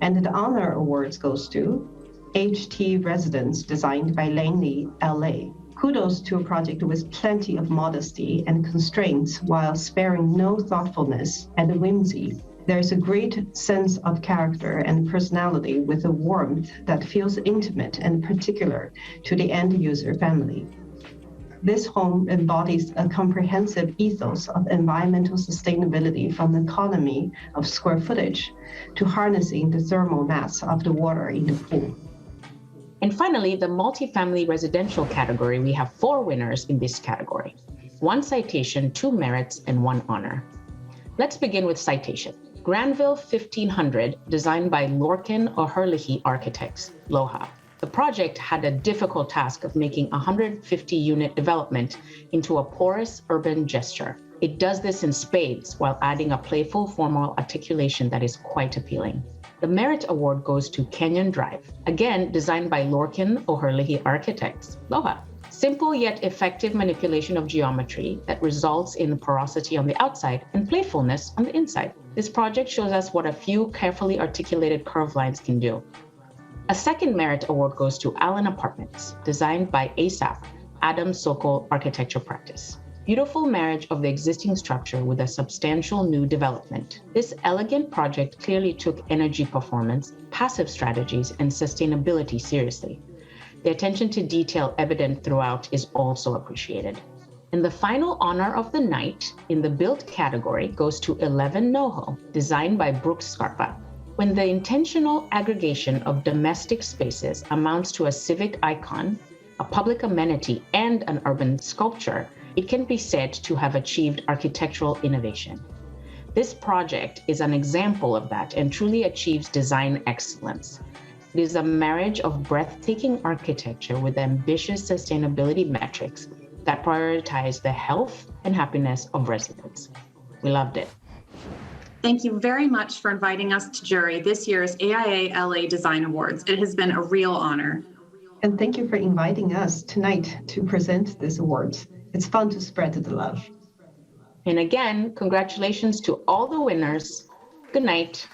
And the honor awards goes to HT Residence, designed by Langley, LA. Kudos to a project with plenty of modesty and constraints while sparing no thoughtfulness and whimsy. There's a great sense of character and personality with a warmth that feels intimate and particular to the end user family. This home embodies a comprehensive ethos of environmental sustainability, from the economy of square footage to harnessing the thermal mass of the water in the pool. And finally, the multifamily residential category, we have 4 winners in this category, 1 citation, 2 merits, and 1 honor. Let's begin with citation. Granville 1500, designed by Lorcan O'Herlihy Architects, LOHA. The project had a difficult task of making a 150-unit development into a porous urban gesture. It does this in spades while adding a playful formal articulation that is quite appealing. The Merit Award goes to Canyon Drive, again designed by Lorcan O'Herlihy Architects, LOHA. Simple yet effective manipulation of geometry that results in porosity on the outside and playfulness on the inside. This project shows us what a few carefully articulated curved lines can do. A second merit award goes to Allen Apartments, designed by ASAP, Adam Sokol Architecture Practice. Beautiful marriage of the existing structure with a substantial new development. This elegant project clearly took energy performance, passive strategies, and sustainability seriously. The attention to detail evident throughout is also appreciated. And the final honor of the night in the built category goes to 11 NoHo, designed by Brooks Scarpa. When the intentional aggregation of domestic spaces amounts to a civic icon, a public amenity, and an urban sculpture, it can be said to have achieved architectural innovation. This project is an example of that and truly achieves design excellence. It is a marriage of breathtaking architecture with ambitious sustainability metrics that prioritize the health and happiness of residents. We loved it. Thank you very much for inviting us to jury this year's AIALA Design Awards. It has been a real honor. And thank you for inviting us tonight to present these awards. It's fun to spread the love. And again, congratulations to all the winners. Good night.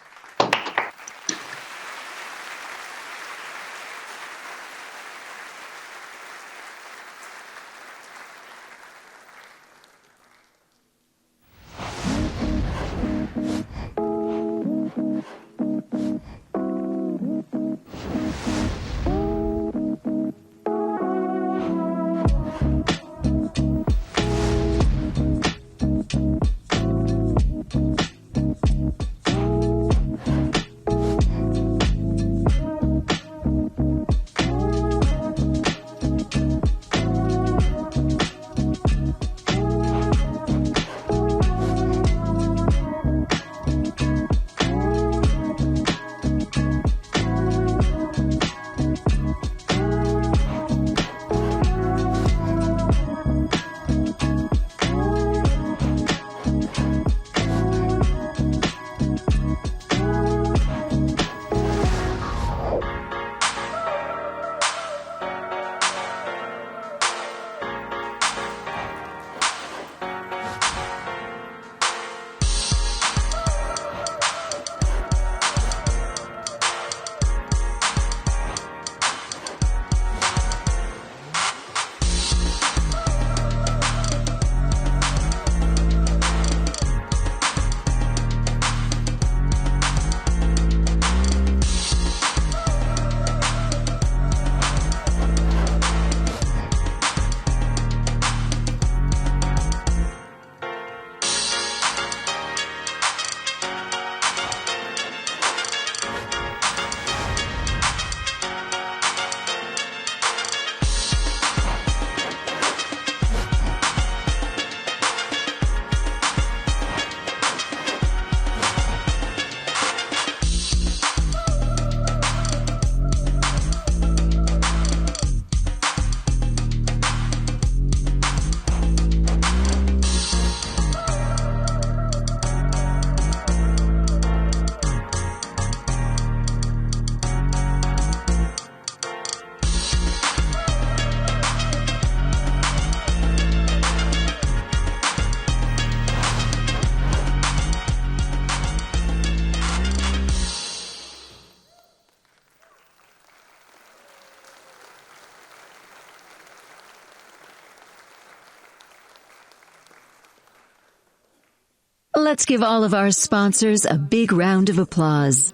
Let's give all of our sponsors a big round of applause.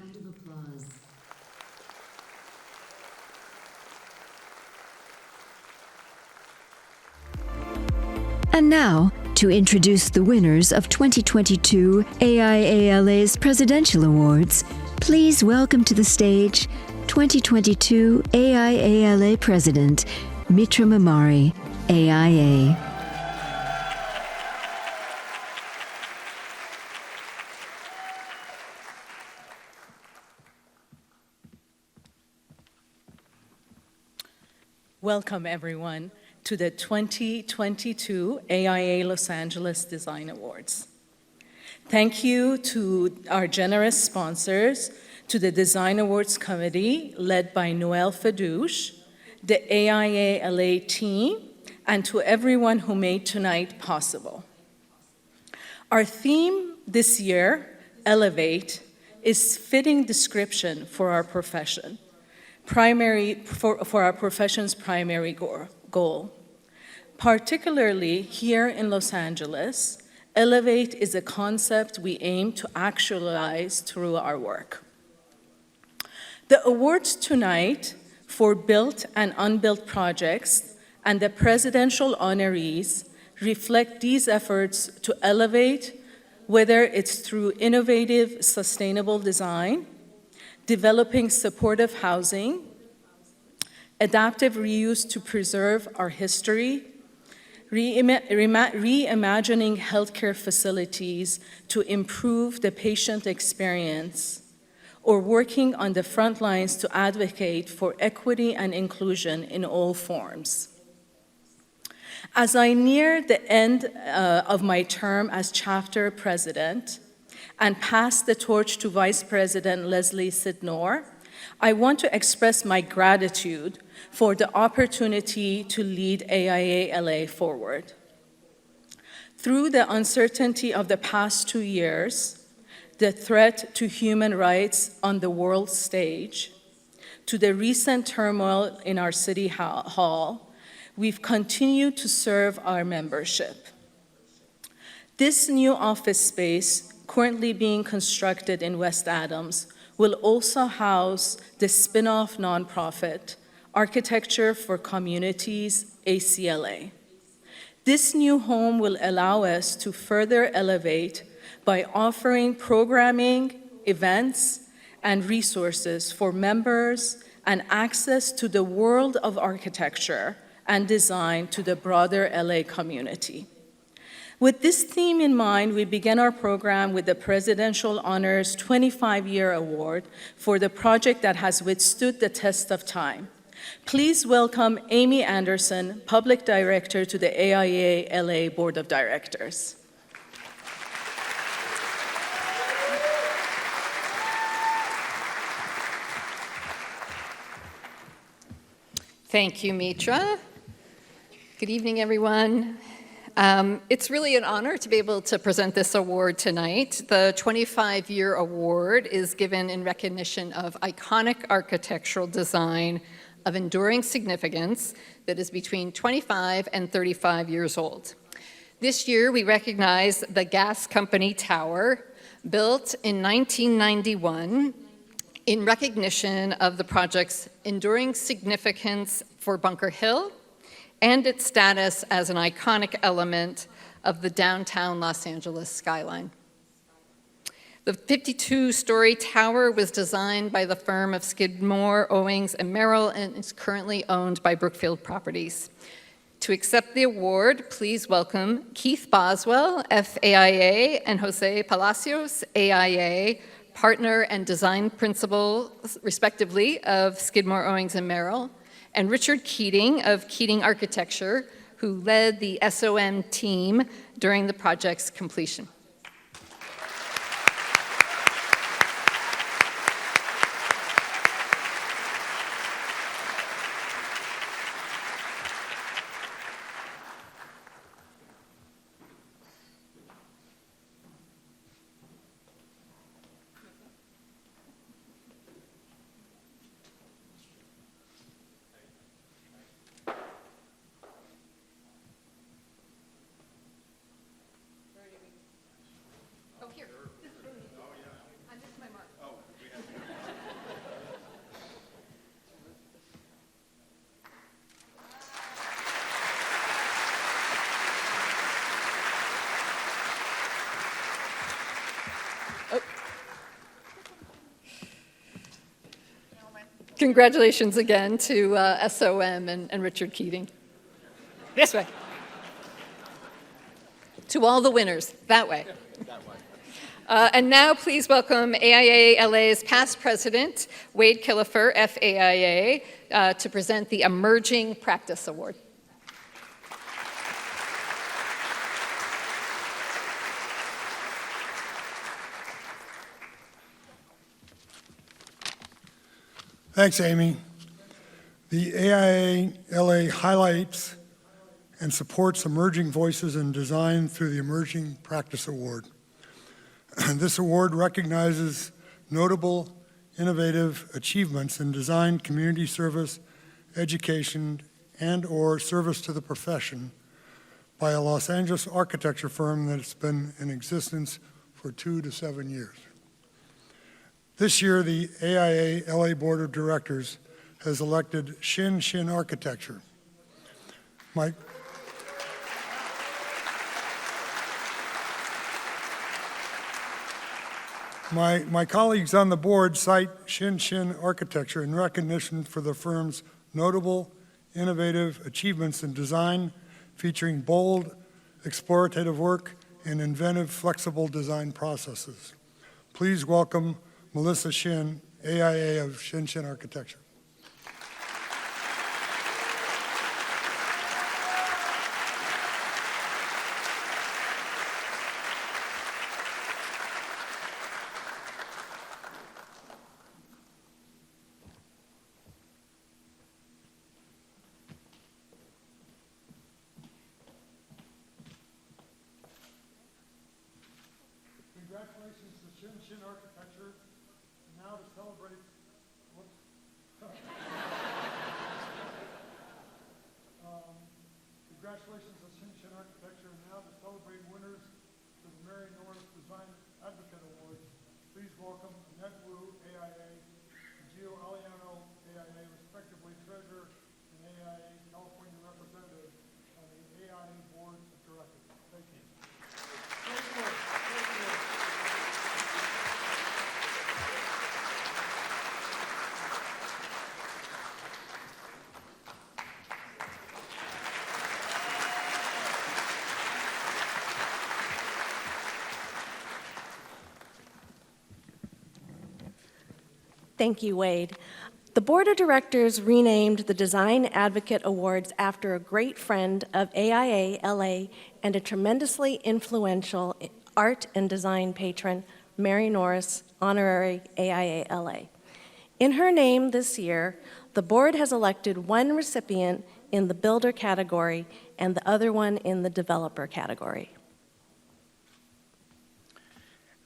And now, to introduce the winners of 2022 AIALA's Presidential Awards, please welcome to the stage 2022 AIALA President, Mitra Mamari, AIA. Welcome, everyone, to the 2022 AIA Los Angeles Design Awards. Thank you to our generous sponsors, to the Design Awards Committee, led by Noel Fadouche, the AIALA team, and to everyone who made tonight possible. Our theme this year, Elevate, is fitting description for our profession, for our profession's primary goal. Particularly here in Los Angeles, Elevate is a concept we aim to actualize through our work. The awards tonight for built and unbuilt projects and the presidential honorees reflect these efforts to elevate, whether it's through innovative, sustainable design, developing supportive housing, adaptive reuse to preserve our history, reimagining healthcare facilities to improve the patient experience, or working on the front lines to advocate for equity and inclusion in all forms. As I near the end of my term as chapter president and pass the torch to Vice President Leslie Sidnor, I want to express my gratitude for the opportunity to lead AIALA forward. Through the uncertainty of the past 2 years, the threat to human rights on the world stage, to the recent turmoil in our city hall, we've continued to serve our membership. This new office space, currently being constructed in West Adams, will also house the spin-off nonprofit, Architecture for Communities, ACLA. This new home will allow us to further elevate by offering programming, events, and resources for members and access to the world of architecture and design to the broader LA community. With this theme in mind, we began our program with the Presidential Honors 25-year award for the project that has withstood the test of time. Please welcome Amy Anderson, Public Director to the AIALA Board of Directors. Thank you, Mitra. Good evening, everyone. It's really an honor to be able to present this award tonight. The 25-year award is given in recognition of iconic architectural design of enduring significance that is between 25 and 35 years old. This year, we recognize the Gas Company Tower, built in 1991, in recognition of the project's enduring significance for Bunker Hill and its status as an iconic element of the downtown Los Angeles skyline. The 52-story tower was designed by the firm of Skidmore, Owings, and Merrill and is currently owned by Brookfield Properties. To accept the award, please welcome Keith Boswell, FAIA, and Jose Palacios, AIA, partner and design principal, respectively, of Skidmore, Owings, and Merrill, and Richard Keating of Keating Architecture, who led the SOM team during the project's completion. Congratulations again to SOM and Richard Keating. This way. To all the winners, that way. And now please welcome AIALA's past president, Wade Killefer, FAIA, to present the Emerging Practice Award. Thanks, Amy. The AIALA highlights and supports emerging voices in design through the Emerging Practice Award. This award recognizes notable, innovative achievements in design, community service, education, and/or service to the profession by a Los Angeles architecture firm that's been in existence for 2 to 7 years. This year, the AIALA Board of Directors has elected Shin Shin Architecture. My colleagues on the board cite Shin Shin Architecture in recognition for the firm's notable, innovative achievements in design, featuring bold, explorative work and inventive, flexible design processes. Please welcome Melissa Shin, AIA of Shin Shin Architecture. Congratulations to Shin Shin Architecture. Now to celebrate, congratulations to Shin Shin Architecture. And now to celebrate winners of the Mary Norris Design Advocate Awards, please welcome Annette Wu, AIA, and Gio Aliano, AIA, respectively Treasurer and AIA California Representative on the AIA Board of Directors. Thank you. Great work. Great work. Thank you, Wade. The Board of Directors renamed the Design Advocate Awards after a great friend of AIALA and a tremendously influential art and design patron, Mary Norris, Honorary AIALA. In her name this year, the board has elected one recipient in the Builder category and the other one in the Developer category.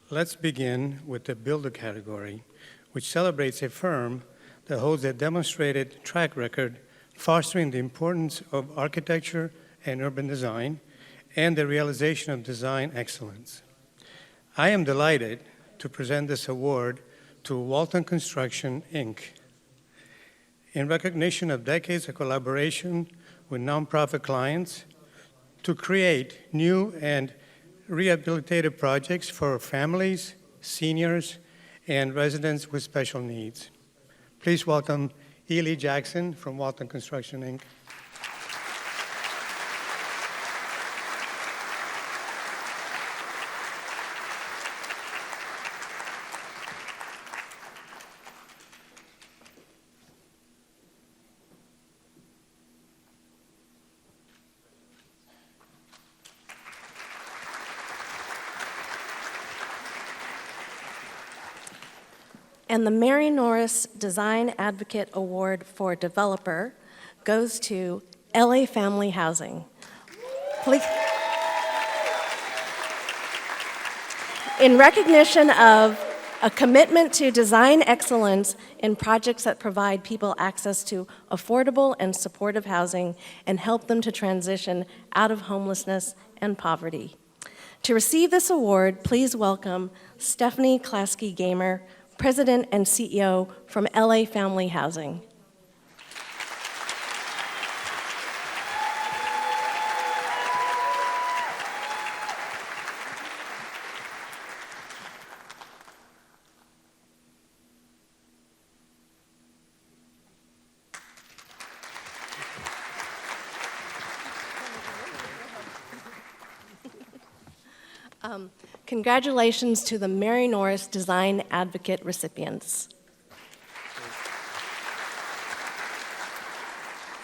Let's begin with the Builder category, which celebrates a firm that holds a demonstrated track record fostering the importance of architecture and urban design and the realization of design excellence. I am delighted to present this award to Walton Construction, Inc. in recognition of decades of collaboration with nonprofit clients to create new and rehabilitative projects for families, seniors, and residents with special needs. Please welcome Ely Jackson from Walton Construction, Inc. And the Mary Norris Design Advocate Award for Developer goes to LA Family Housing. Please. In recognition of a commitment to design excellence in projects that provide people access to affordable and supportive housing and help them to transition out of homelessness and poverty. To receive this award, please welcome Stephanie Klasky-Gamer, President and CEO from LA Family Housing. Congratulations to the Mary Norris Design Advocate recipients.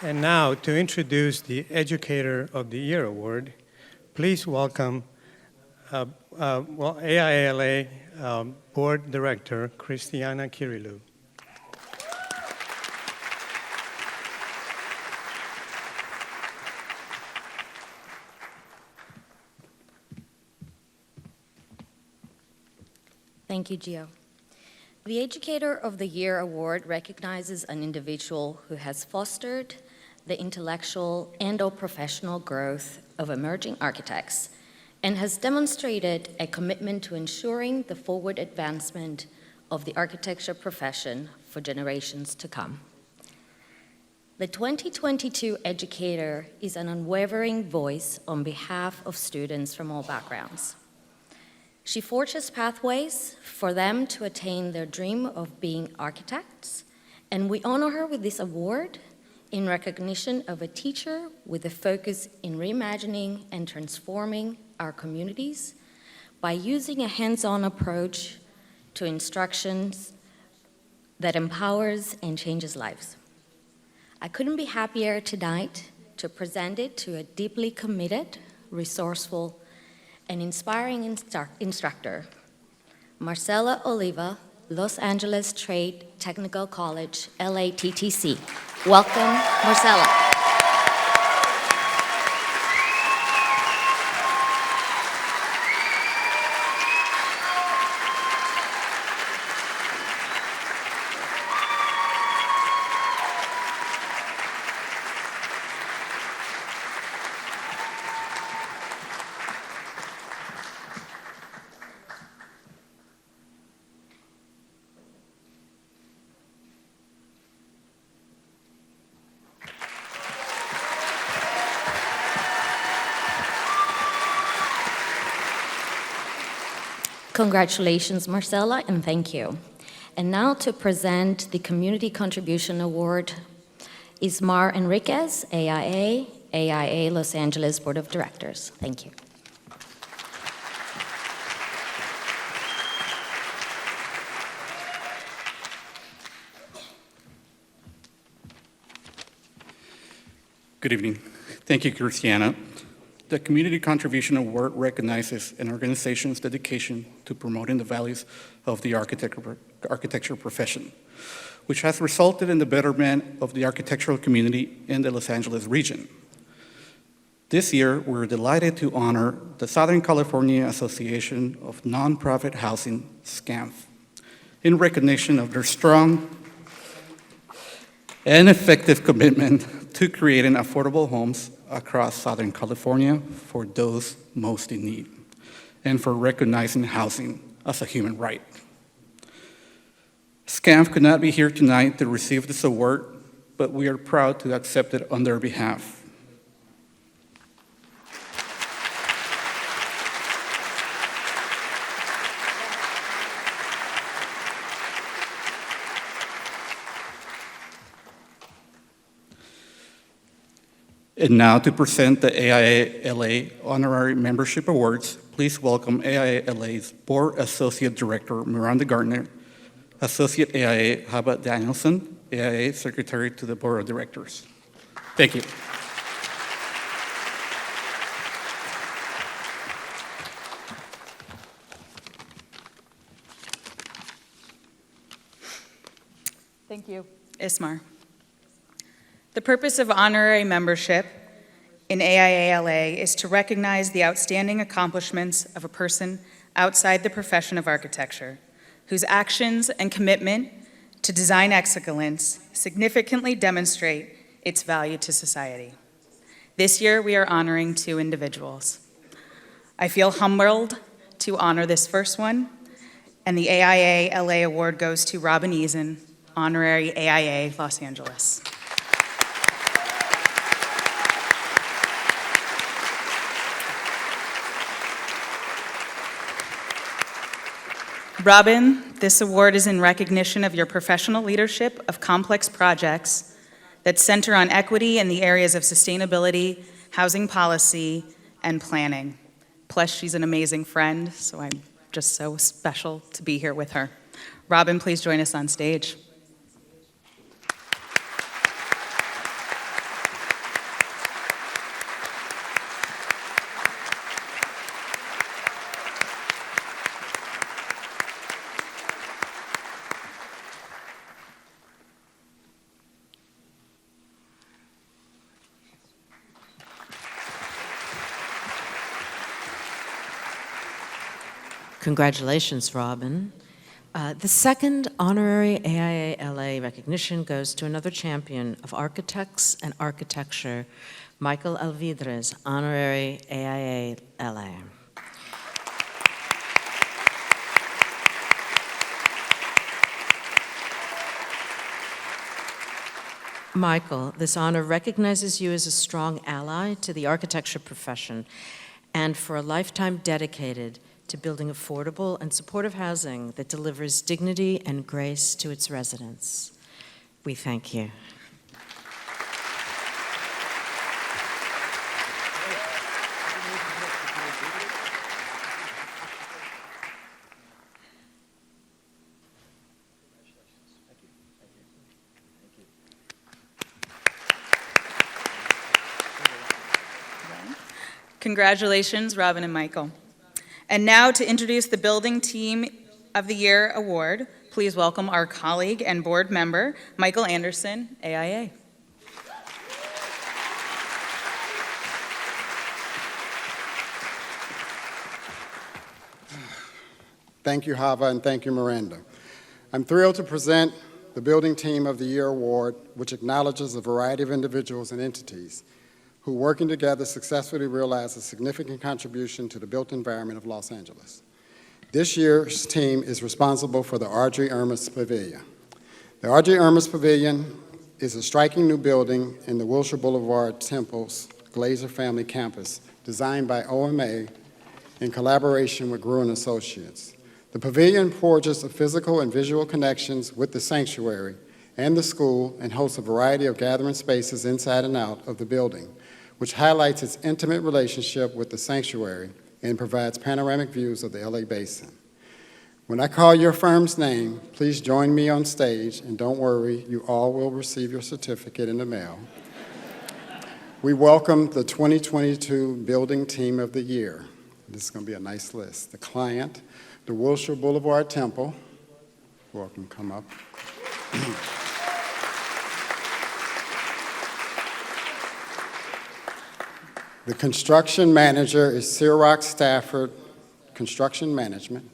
And now, to introduce the Educator of the Year Award, please welcome AIALA Board Director, Christiana Kirilou. Thank you, Gio. The Educator of the Year Award recognizes an individual who has fostered the intellectual and/or professional growth of emerging architects and has demonstrated a commitment to ensuring the forward advancement of the architecture profession for generations to come. The 2022 Educator is an unwavering voice on behalf of students from all backgrounds. She forges pathways for them to attain their dream of being architects, and we honor her with this award in recognition of a teacher with a focus in reimagining and transforming our communities by using a hands-on approach to instructions that empowers and changes lives. I couldn't be happier tonight to present it to a deeply committed, resourceful, and inspiring instructor, Marcela Oliva, Los Angeles Trade Technical College, LATTC. Welcome, Marcela. Congratulations, Marcela, and thank you. And now to present the Community Contribution Award is Mar Enriquez, AIA Los Angeles Board of Directors. Thank you. Good evening. Thank you, Christiana. The Community Contribution Award recognizes an organization's dedication to promoting the values of the architecture profession, which has resulted in the betterment of the architectural community in the Los Angeles region. This year, we're delighted to honor the Southern California Association of Nonprofit Housing, SCAMF, in recognition of their strong and effective commitment to creating affordable homes across Southern California for those most in need, and for recognizing housing as a human right. SCAMF could not be here tonight to receive this award, but we are proud to accept it on their behalf. And now to present the AIALA Honorary Membership Awards, please welcome AIALA's Board Associate Director, Miranda Gardner, Associate AIA, Haba Danielson, AIA Secretary to the Board of Directors. Thank you. Thank you, Ismar. The purpose of honorary membership in AIALA is to recognize the outstanding accomplishments of a person outside the profession of architecture, whose actions and commitment to design excellence significantly demonstrate its value to society. This year, we are honoring two individuals. I feel humbled to honor this first one, and the AIALA award goes to Robin Eason, Honorary AIA, Los Angeles. Robin, this award is in recognition of your professional leadership of complex projects that center on equity in the areas of sustainability, housing policy, and planning. Plus, she's an amazing friend, so I'm just so special to be here with her. Robin, please join us on stage. Congratulations, Robin. The second honorary AIALA recognition goes to another champion of architects and architecture, Michael Alvidrez, honorary AIALA. Michael, this honor recognizes you as a strong ally to the architecture profession and for a lifetime dedicated to building affordable and supportive housing that delivers dignity and grace to its residents. We thank you. Congratulations, Robin and Michael. And now to introduce the Building Team of the Year Award, please welcome our colleague and board member, Michael Anderson, AIA. Thank you, Hava, and thank you, Miranda. I'm thrilled to present the Building Team of the Year Award, which acknowledges a variety of individuals and entities who, working together, successfully realized a significant contribution to the built environment of Los Angeles. This year's team is responsible for the R.J. Irmis Pavilion. The R.J. Irmis Pavilion is a striking new building in the Wilshire Boulevard Temple's Glazer Family Campus, designed by OMA in collaboration with Gruen Associates. The pavilion forges the physical and visual connections with the sanctuary and the school and hosts a variety of gathering spaces inside and out of the building, which highlights its intimate relationship with the sanctuary and provides panoramic views of the LA Basin. When I call your firm's name, please join me on stage, and don't worry, you all will receive your certificate in the mail. We welcome the 2022 Building Team of the Year. This is going to be a nice list. The client, the Wilshire Boulevard Temple. Welcome, come up. The construction manager is Ciroc Stafford Construction Management.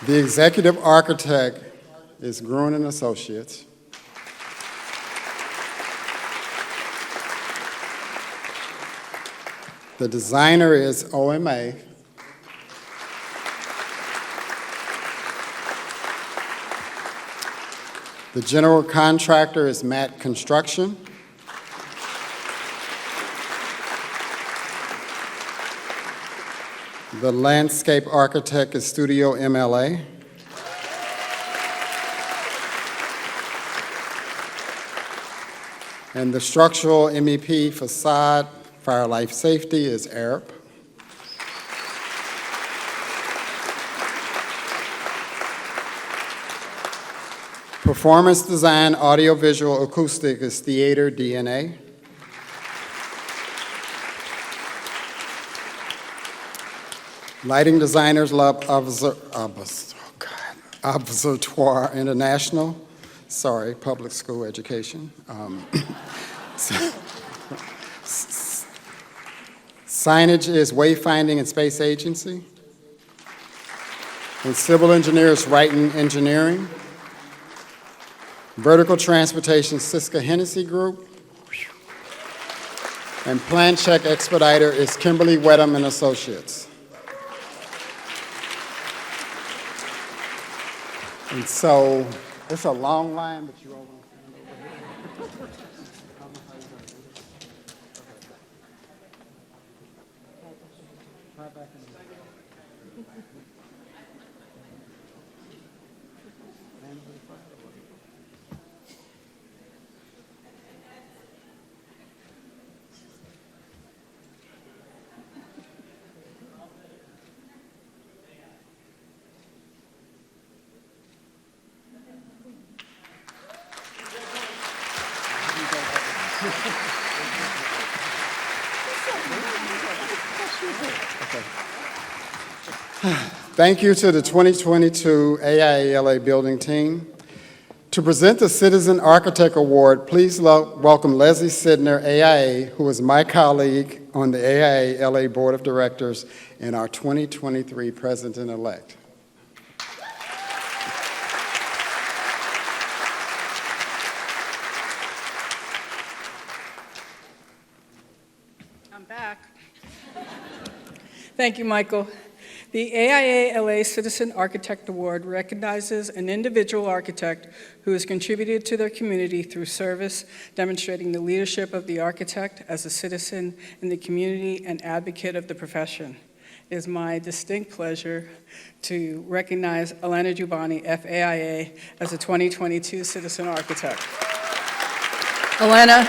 The executive architect is Gruen Associates. The designer is OMA. The general contractor is Matt Construction. The landscape architect is Studio MLA. And the structural MEP facade fire life safety is Arab. Performance design, audiovisual, acoustic is Theater DNA. Lighting designers love Observatoire International. Sorry, public school education. Signage is Wayfinding and Space Agency. And civil engineers, Wrighton Engineering. Vertical Transportation, Siska Hennessy Group. And Plan Check Expediter is Kimberly Wedham and Associates. And so it's a long line, but you all want to stand over here. Thank you to the 2022 AIALA Building Team. To present the Citizen Architect Award, please welcome Leslie Sidner, AIA, who is my colleague on the AIALA Board of Directors and our 2023 President-elect. I'm back. Thank you, Michael. The AIALA Citizen Architect Award recognizes an individual architect who has contributed to their community through service, demonstrating the leadership of the architect as a citizen in the community and advocate of the profession. It is my distinct pleasure to recognize Elena Giovanni, FAIA, as a 2022 Citizen Architect. Elena,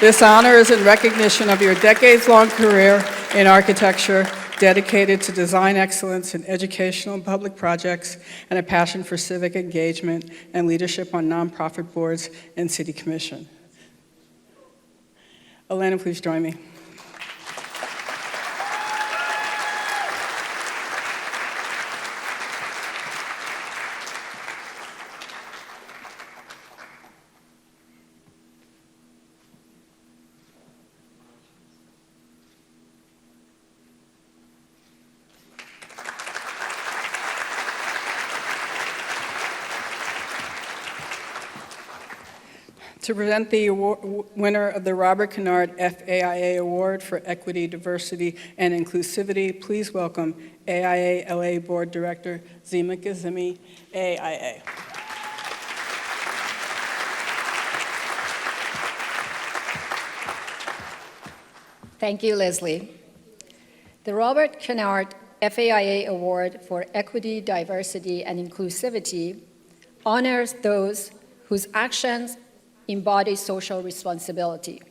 this honor is in recognition of your decades-long career in architecture, dedicated to design excellence in educational and public projects, and a passion for civic engagement and leadership on nonprofit boards and city commission. Elena, please join me. To present the winner of the Robert Kennard FAIA Award for Equity, Diversity, and Inclusivity, please welcome AIALA Board Director Zima Kazemi, AIA. Thank you, Leslie. The Robert Kennard FAIA Award for Equity, Diversity, and Inclusivity honors those whose actions embody social responsibility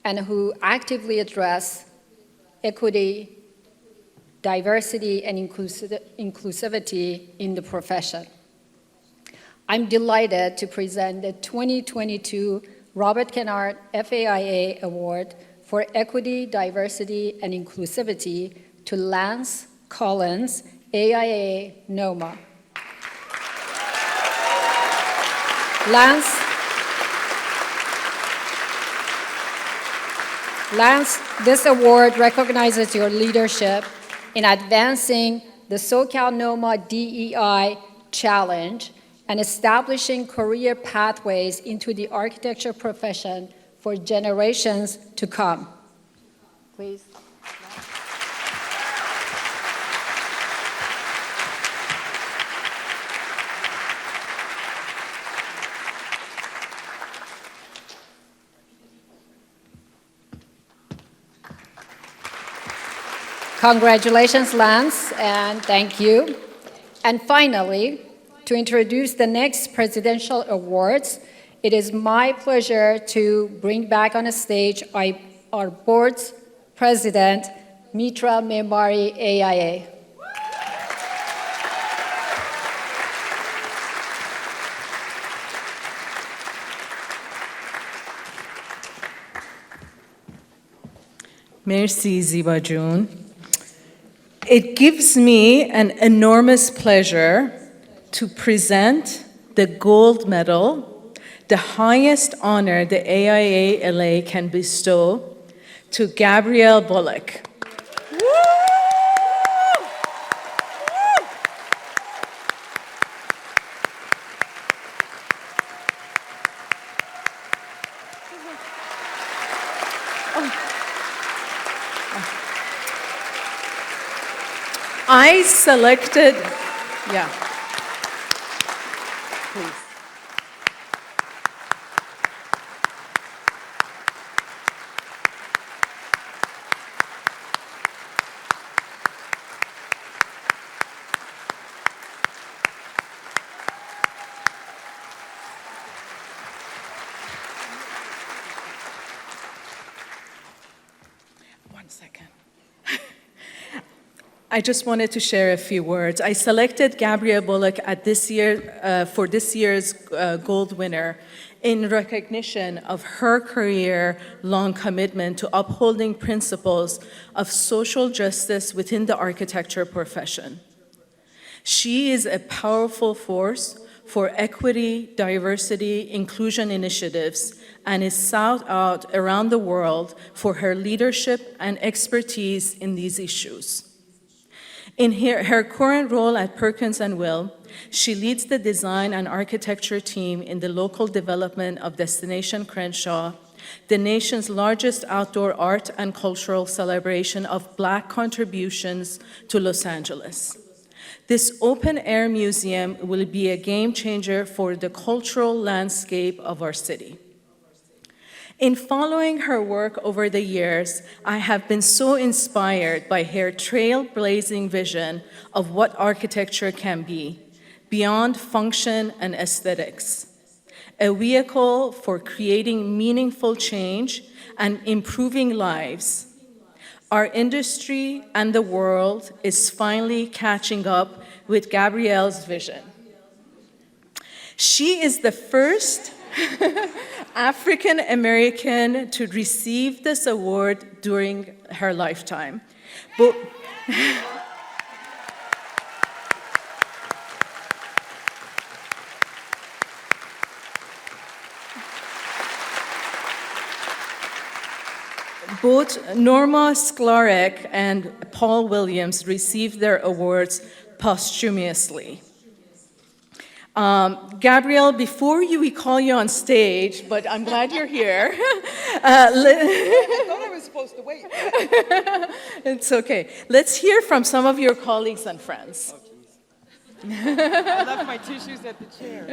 and who actively address equity, diversity, and inclusivity in the profession. I'm delighted to present the 2022 Robert Kennard FAIA Award for Equity, Diversity, and Inclusivity to Lance Collins, AIA NOMA. Lance, this award recognizes your leadership in advancing the SoCal NOMA DEI challenge and establishing career pathways into the architecture profession for generations to come. Please. Congratulations, Lance, and thank you. And finally, to introduce the next presidential awards, it is my pleasure to bring back on the stage our board's president, Mitra Membari, AIA. Merci, Ziba June. It gives me an enormous pleasure to present the gold medal, the highest honor the AIALA can bestow, to Gabrielle Bullock. I selected, yeah, please. One second. I just wanted to share a few words. I selected Gabrielle Bullock at for this year's gold winner in recognition of her career-long commitment to upholding principles of social justice within the architecture profession. She is a powerful force for equity, diversity, inclusion initiatives, and is sought out around the world for her leadership and expertise in these issues. In her current role at Perkins & Will, she leads the design and architecture team in the local development of Destination Crenshaw, the nation's largest outdoor art and cultural celebration of Black contributions to Los Angeles. This open-air museum will be a game changer for the cultural landscape of our city. In following her work over the years, I have been so inspired by her trailblazing vision of what architecture can be, beyond function and aesthetics. A vehicle for creating meaningful change and improving lives. Our industry and the world is finally catching up with Gabrielle's vision. She is the first African American to receive this award during her lifetime. Both Norma Sklarek and Paul Williams received their awards posthumously. Gabrielle, before we call you on stage, but I'm glad you're here. I thought I was supposed to wait. It's okay. Let's hear from some of your colleagues and friends. I left my tissues at the chair.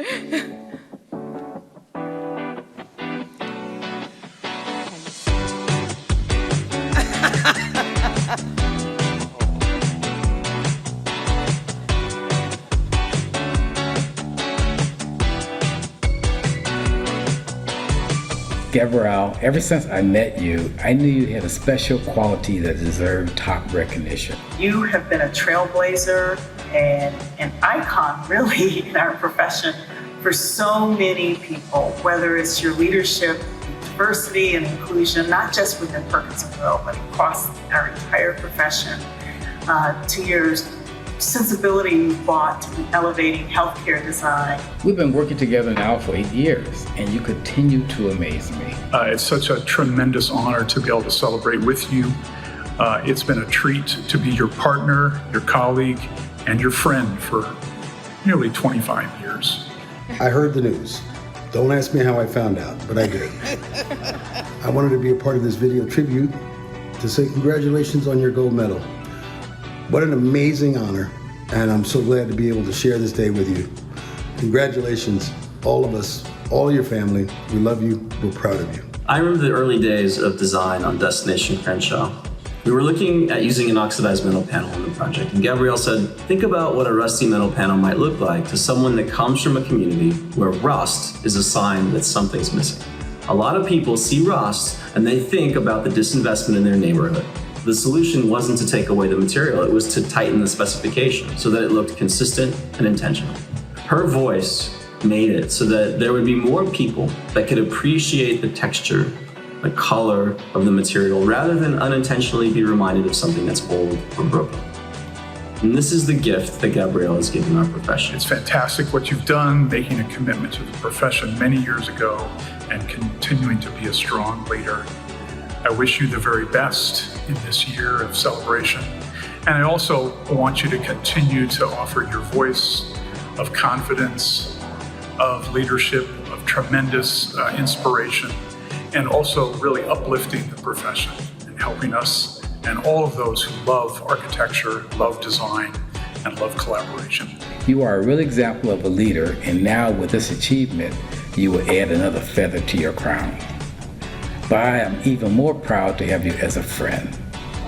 Gabrielle, ever since I met you, I knew you had a special quality that deserved top recognition. You have been a trailblazer and an icon, really, in our profession for so many people, whether it's your leadership, diversity and inclusion, not just within Perkins & Will, but across our entire profession, to your sensibility you brought to elevating healthcare design. We've been working together now for 8 years, and you continue to amaze me. It's such a tremendous honor to be able to celebrate with you. It's been a treat to be your partner, your colleague, and your friend for nearly 25 years. I heard the news. Don't ask me how I found out, but I did. I wanted to be a part of this video tribute to say congratulations on your gold medal. What an amazing honor, and I'm so glad to be able to share this day with you. Congratulations, all of us, all your family. We love you, we're proud of you. I remember the early days of design on Destination Crenshaw. We were looking at using an oxidized metal panel in the project, and Gabrielle said, think about what a rusty metal panel might look like to someone that comes from a community where rust is a sign that something's missing. A lot of people see rust and they think about the disinvestment in their neighborhood. The solution wasn't to take away the material, it was to tighten the specification so that it looked consistent and intentional. Her voice made it so that there would be more people that could appreciate the texture, the color of the material, rather than unintentionally be reminded of something that's old or broken. And this is the gift that Gabrielle has given our profession. It's fantastic what you've done, making a commitment to the profession many years ago and continuing to be a strong leader. I wish you the very best in this year of celebration. And I also want you to continue to offer your voice of confidence, of leadership, of tremendous inspiration, and also really uplifting the profession and helping us and all of those who love architecture, love design, and love collaboration. You are a real example of a leader, and now with this achievement, you will add another feather to your crown. But I am even more proud to have you as a friend.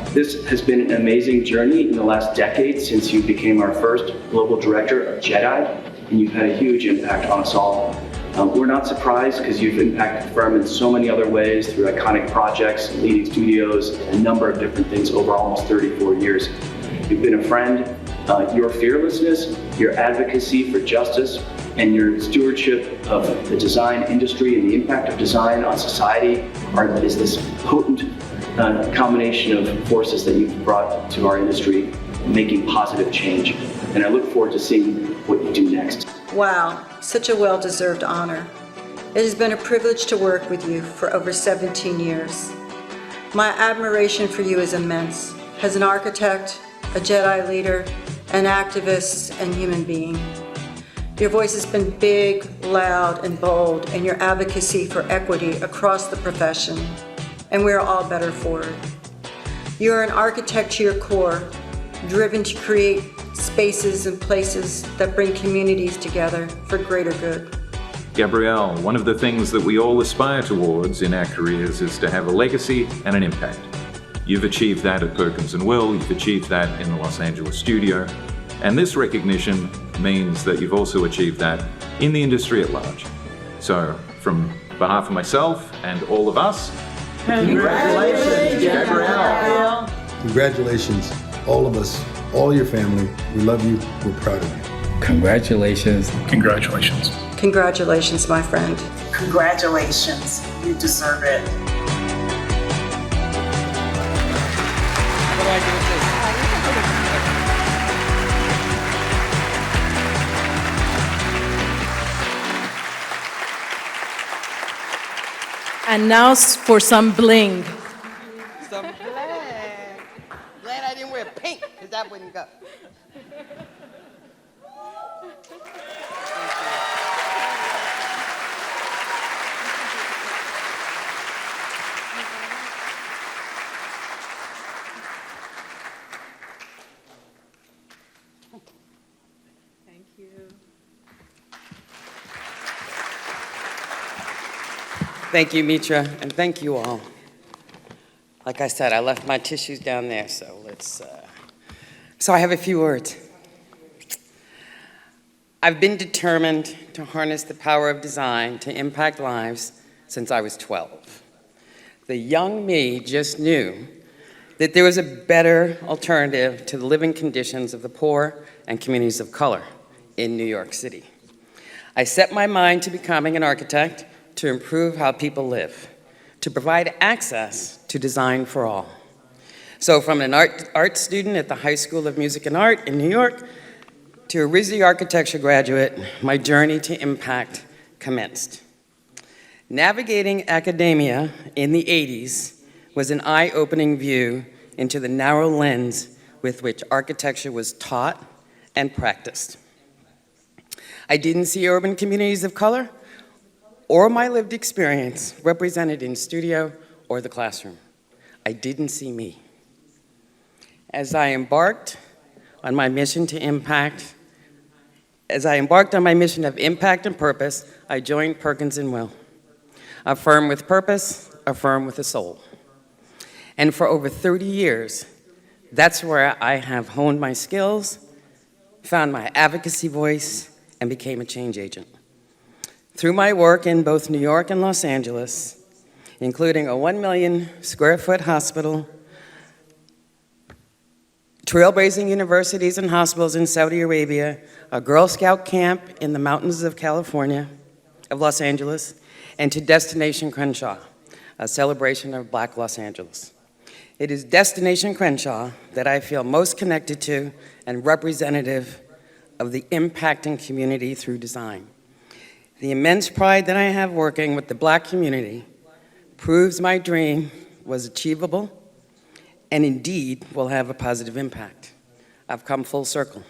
This has been an amazing journey in the last decade since you became our first global director of JEDI, and you've had a huge impact on us all. We're not surprised because you've impacted the firm in so many other ways through iconic projects, leading studios, a number of different things over almost 34 years. You've been a friend. Your fearlessness, your advocacy for justice, and your stewardship of the design industry and the impact of design on society is this potent combination of forces that you've brought to our industry. making positive change. And I look forward to seeing what you do next. Wow, such a well-deserved honor. It has been a privilege to work with you for over 17 years. My admiration for you is immense. As an architect, a Jedi leader, an activist, and human being. Your voice has been big, loud, and bold in your advocacy for equity across the profession, and we are all better for it. You are an architect to your core, driven to create spaces and places that bring communities together for greater good. Gabrielle, one of the things that we all aspire towards in our careers is to have a legacy and an impact. You've achieved that at Perkins & Will, you've achieved that in the Los Angeles studio, and this recognition means that you've also achieved that in the industry at large. So, from behalf of myself and all of us, congratulations, Gabrielle. Congratulations, all of us, all your family. We love you. We're proud of you. Congratulations. Congratulations. Congratulations, my friend. Congratulations. You deserve it. What do I do with this? And now for some bling. Some glad. Glad I didn't wear pink, because that wouldn't go. Thank you. Thank you, Mitra, and thank you all. Like I said, I left my tissues down there, so so I have a few words. I've been determined to harness the power of design to impact lives since I was 12. The young me just knew that there was a better alternative to the living conditions of the poor and communities of color in New York City. I set my mind to becoming an architect to improve how people live, to provide access to design for all. So from an art student at the High School of Music and Art in New York to a RISD architecture graduate, my journey to impact commenced. Navigating academia in the 80s was an eye-opening view into the narrow lens with which architecture was taught and practiced. I didn't see urban communities of color or my lived experience represented in studio or the classroom. I didn't see me. As I embarked on my mission of impact and purpose, I joined Perkins & Will, a firm with purpose, a firm with a soul. And for over 30 years, that's where I have honed my skills, found my advocacy voice, and became a change agent. Through my work in both New York and Los Angeles, including a 1 million square foot hospital, trailblazing universities and hospitals in Saudi Arabia, a Girl Scout camp in the mountains of California, of Los Angeles, and to Destination Crenshaw, a celebration of Black Los Angeles. It is Destination Crenshaw that I feel most connected to and representative of the impacting community through design. The immense pride that I have working with the Black community proves my dream was achievable and indeed will have a positive impact. I've come full circle.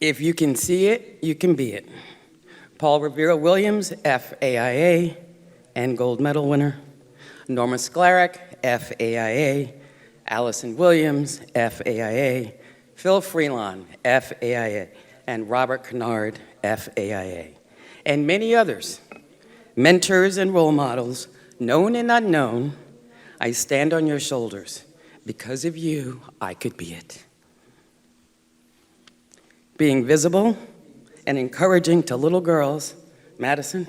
If you can see it, you can be it. Paul Revere Williams, FAIA, and gold medal winner. Norma Sklaric, FAIA. Allison Williams, FAIA. Phil Freelon, FAIA. And Robert Kennard, FAIA. And many others, mentors and role models, known and unknown. I stand on your shoulders. Because of you, I could be it. Being visible and encouraging to little girls, Madison.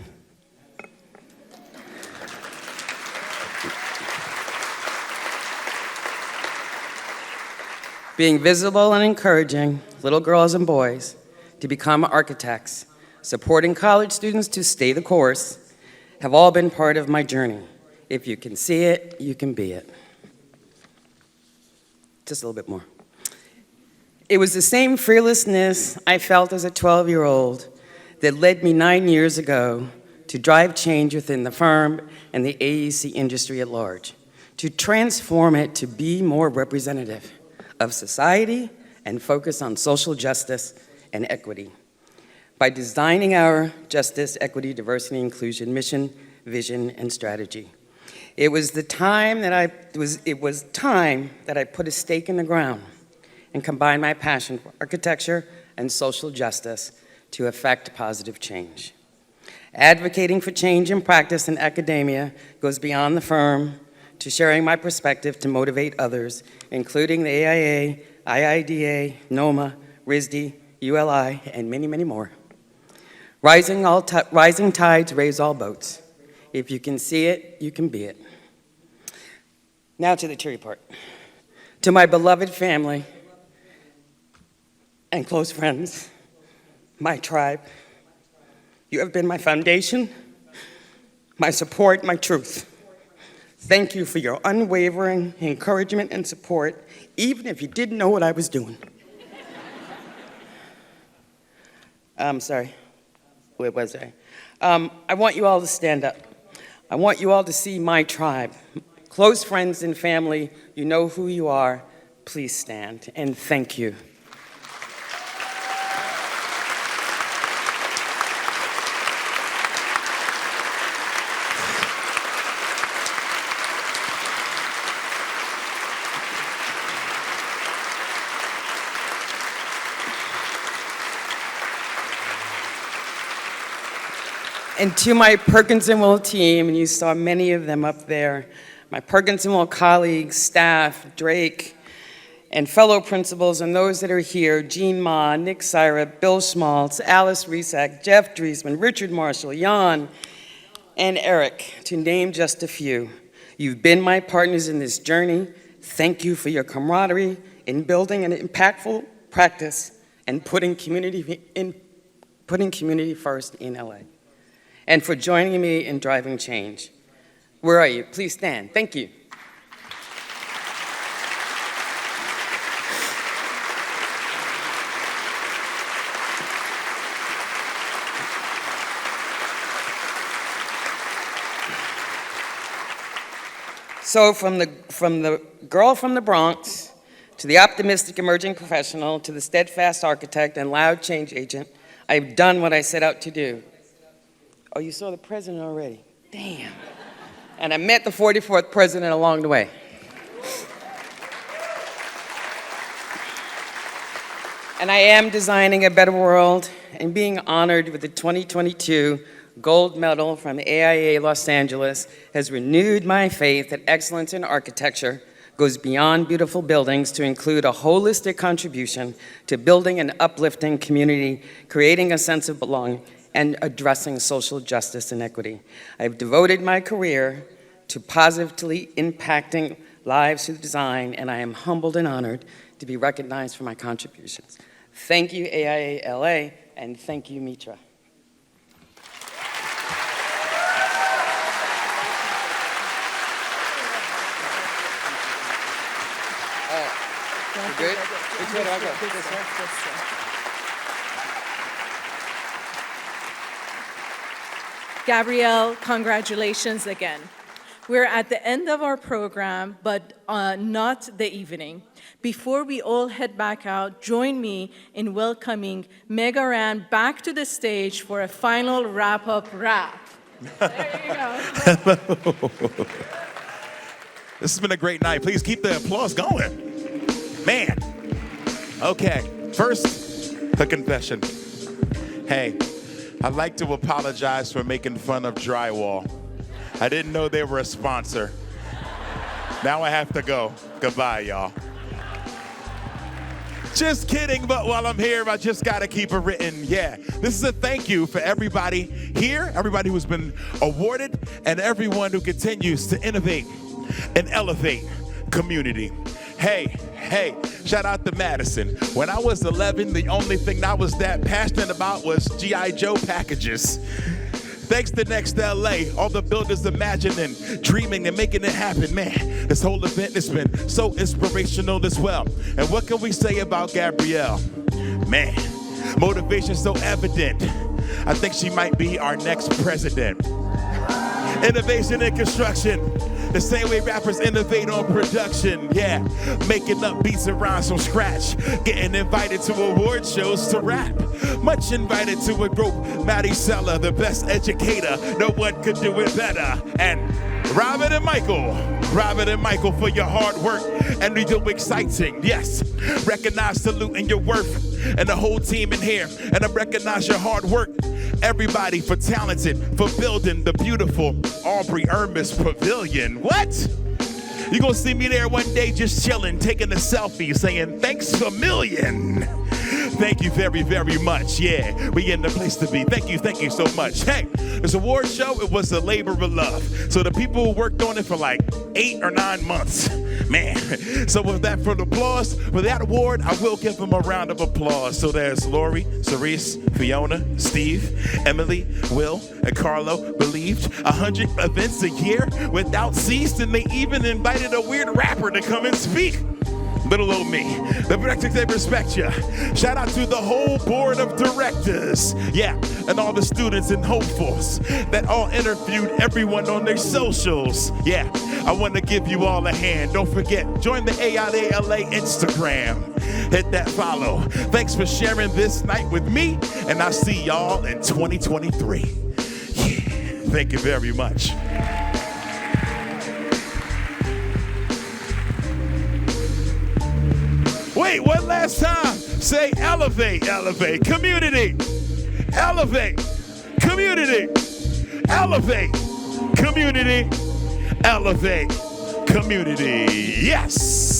Being visible and encouraging little girls and boys to become architects, supporting college students to stay the course, have all been part of my journey. If you can see it, you can be it. Just a little bit more. It was the same fearlessness I felt as a 12-year-old that led me 9 years ago to drive change within the firm and the AEC industry at large, to transform it to be more representative of society and focus on social justice and equity. By designing our justice, equity, diversity, inclusion mission, vision, and strategy. It was time that I put a stake in the ground and combined my passion for architecture and social justice to effect positive change. Advocating for change in practice in academia goes beyond the firm to sharing my perspective to motivate others, including the AIA, IIDA, NOMA, RISD, ULI, and many, many more. Rising tides raise all boats. If you can see it, you can be it. Now to the cheery part. To my beloved family and close friends, my tribe, you have been my foundation, my support, my truth. Thank you for your unwavering encouragement and support, even if you didn't know what I was doing. I'm sorry, where was I? I want you all to stand up. I want you all to see my tribe. Close friends and family, you know who you are. Please stand, and thank you. And to my Perkins and Will team, and you saw many of them up there, my Perkins and Will colleagues, staff, Drake, and fellow principals, and those that are here, Jean Ma, Nick Syra, Bill Schmaltz, Alice Resack, Jeff Driesman, Richard Marshall, Jan, and Eric, to name just a few. You've been my partners in this journey. Thank you for your camaraderie in building an impactful practice and putting community first in LA. And for joining me in driving change. Where are you? Please stand. Thank you. So from the girl from the Bronx, to the optimistic emerging professional, to the steadfast architect and loud change agent, I've done what I set out to do. Oh, you saw the president already? Damn. And I met the 44th president along the way. And I am designing a better world and being honored with the 2022 gold medal from AIA Los Angeles has renewed my faith that excellence in architecture goes beyond beautiful buildings to include a holistic contribution to building an uplifting community, creating a sense of belonging, and addressing social justice and equity. I've devoted my career to positively impacting lives through design, and I am humbled and honored to be recognized for my contributions. Thank you, AIALA, and thank you, Mitra. You good? Which way do I go? This way? Gabrielle, congratulations again. We're at the end of our program, but not the evening. Before we all head back out, join me in welcoming Mega Ran back to the stage for a final wrap-up rap. There you go. This has been a great night. Please keep the applause going. Man. Okay, first, the confession. Hey, I'd like to apologize for making fun of drywall. I didn't know they were a sponsor. Now I have to go. Goodbye, y'all. Just kidding, but while I'm here, I just gotta keep it written. Yeah, this is a thank you for everybody here, everybody who's been awarded, and everyone who continues to innovate and elevate community. Hey, shout out to Madison. When I was 11, the only thing I was that passionate about was G.I. Joe packages. Thanks to Next LA, all the builders imagining, dreaming and making it happen. Man, this whole event has been so inspirational as well. And what can we say about Gabrielle? Man, motivation so evident. I think she might be our next president. Innovation in construction, the same way rappers innovate on production. Yeah, making up beats and rhymes from scratch. Getting invited to award shows to rap. Much invited to a group, Maddie Sella, the best educator. No one could do it better. And Robert and Michael for your hard work. And we do exciting, yes. Recognize, salute, and your worth. And the whole team in here. And I recognize your hard work. Everybody for talented, for building the beautiful Aubrey Ermis Pavilion. What? You're gonna see me there one day just chilling, taking a selfie, saying, thanks a million. Thank you very, very much. Yeah, we in the place to be. Thank you so much. Hey, this award show, it was a labor of love. So the people who worked on it for like 8 or 9 months, man. So with that, for the applause, for that award, I will give them a round of applause. So there's Lori, Cerise, Fiona, Steve, Emily, Will, and Carlo believed 100 events a year without cease, and they even invited a weird rapper to come and speak. Little old me. The directors, they respect you. Shout out to the whole board of directors. Yeah, and all the students and hopefuls that all interviewed everyone on their socials. Yeah, I want to give you all a hand. Don't forget, join the AIALA Instagram. Hit that follow. Thanks for sharing this night with me, and I'll see y'all in 2023. Yeah, thank you very much. Wait, one last time. Say elevate, elevate, community. Elevate, community. Elevate, community. Elevate, community. Yes.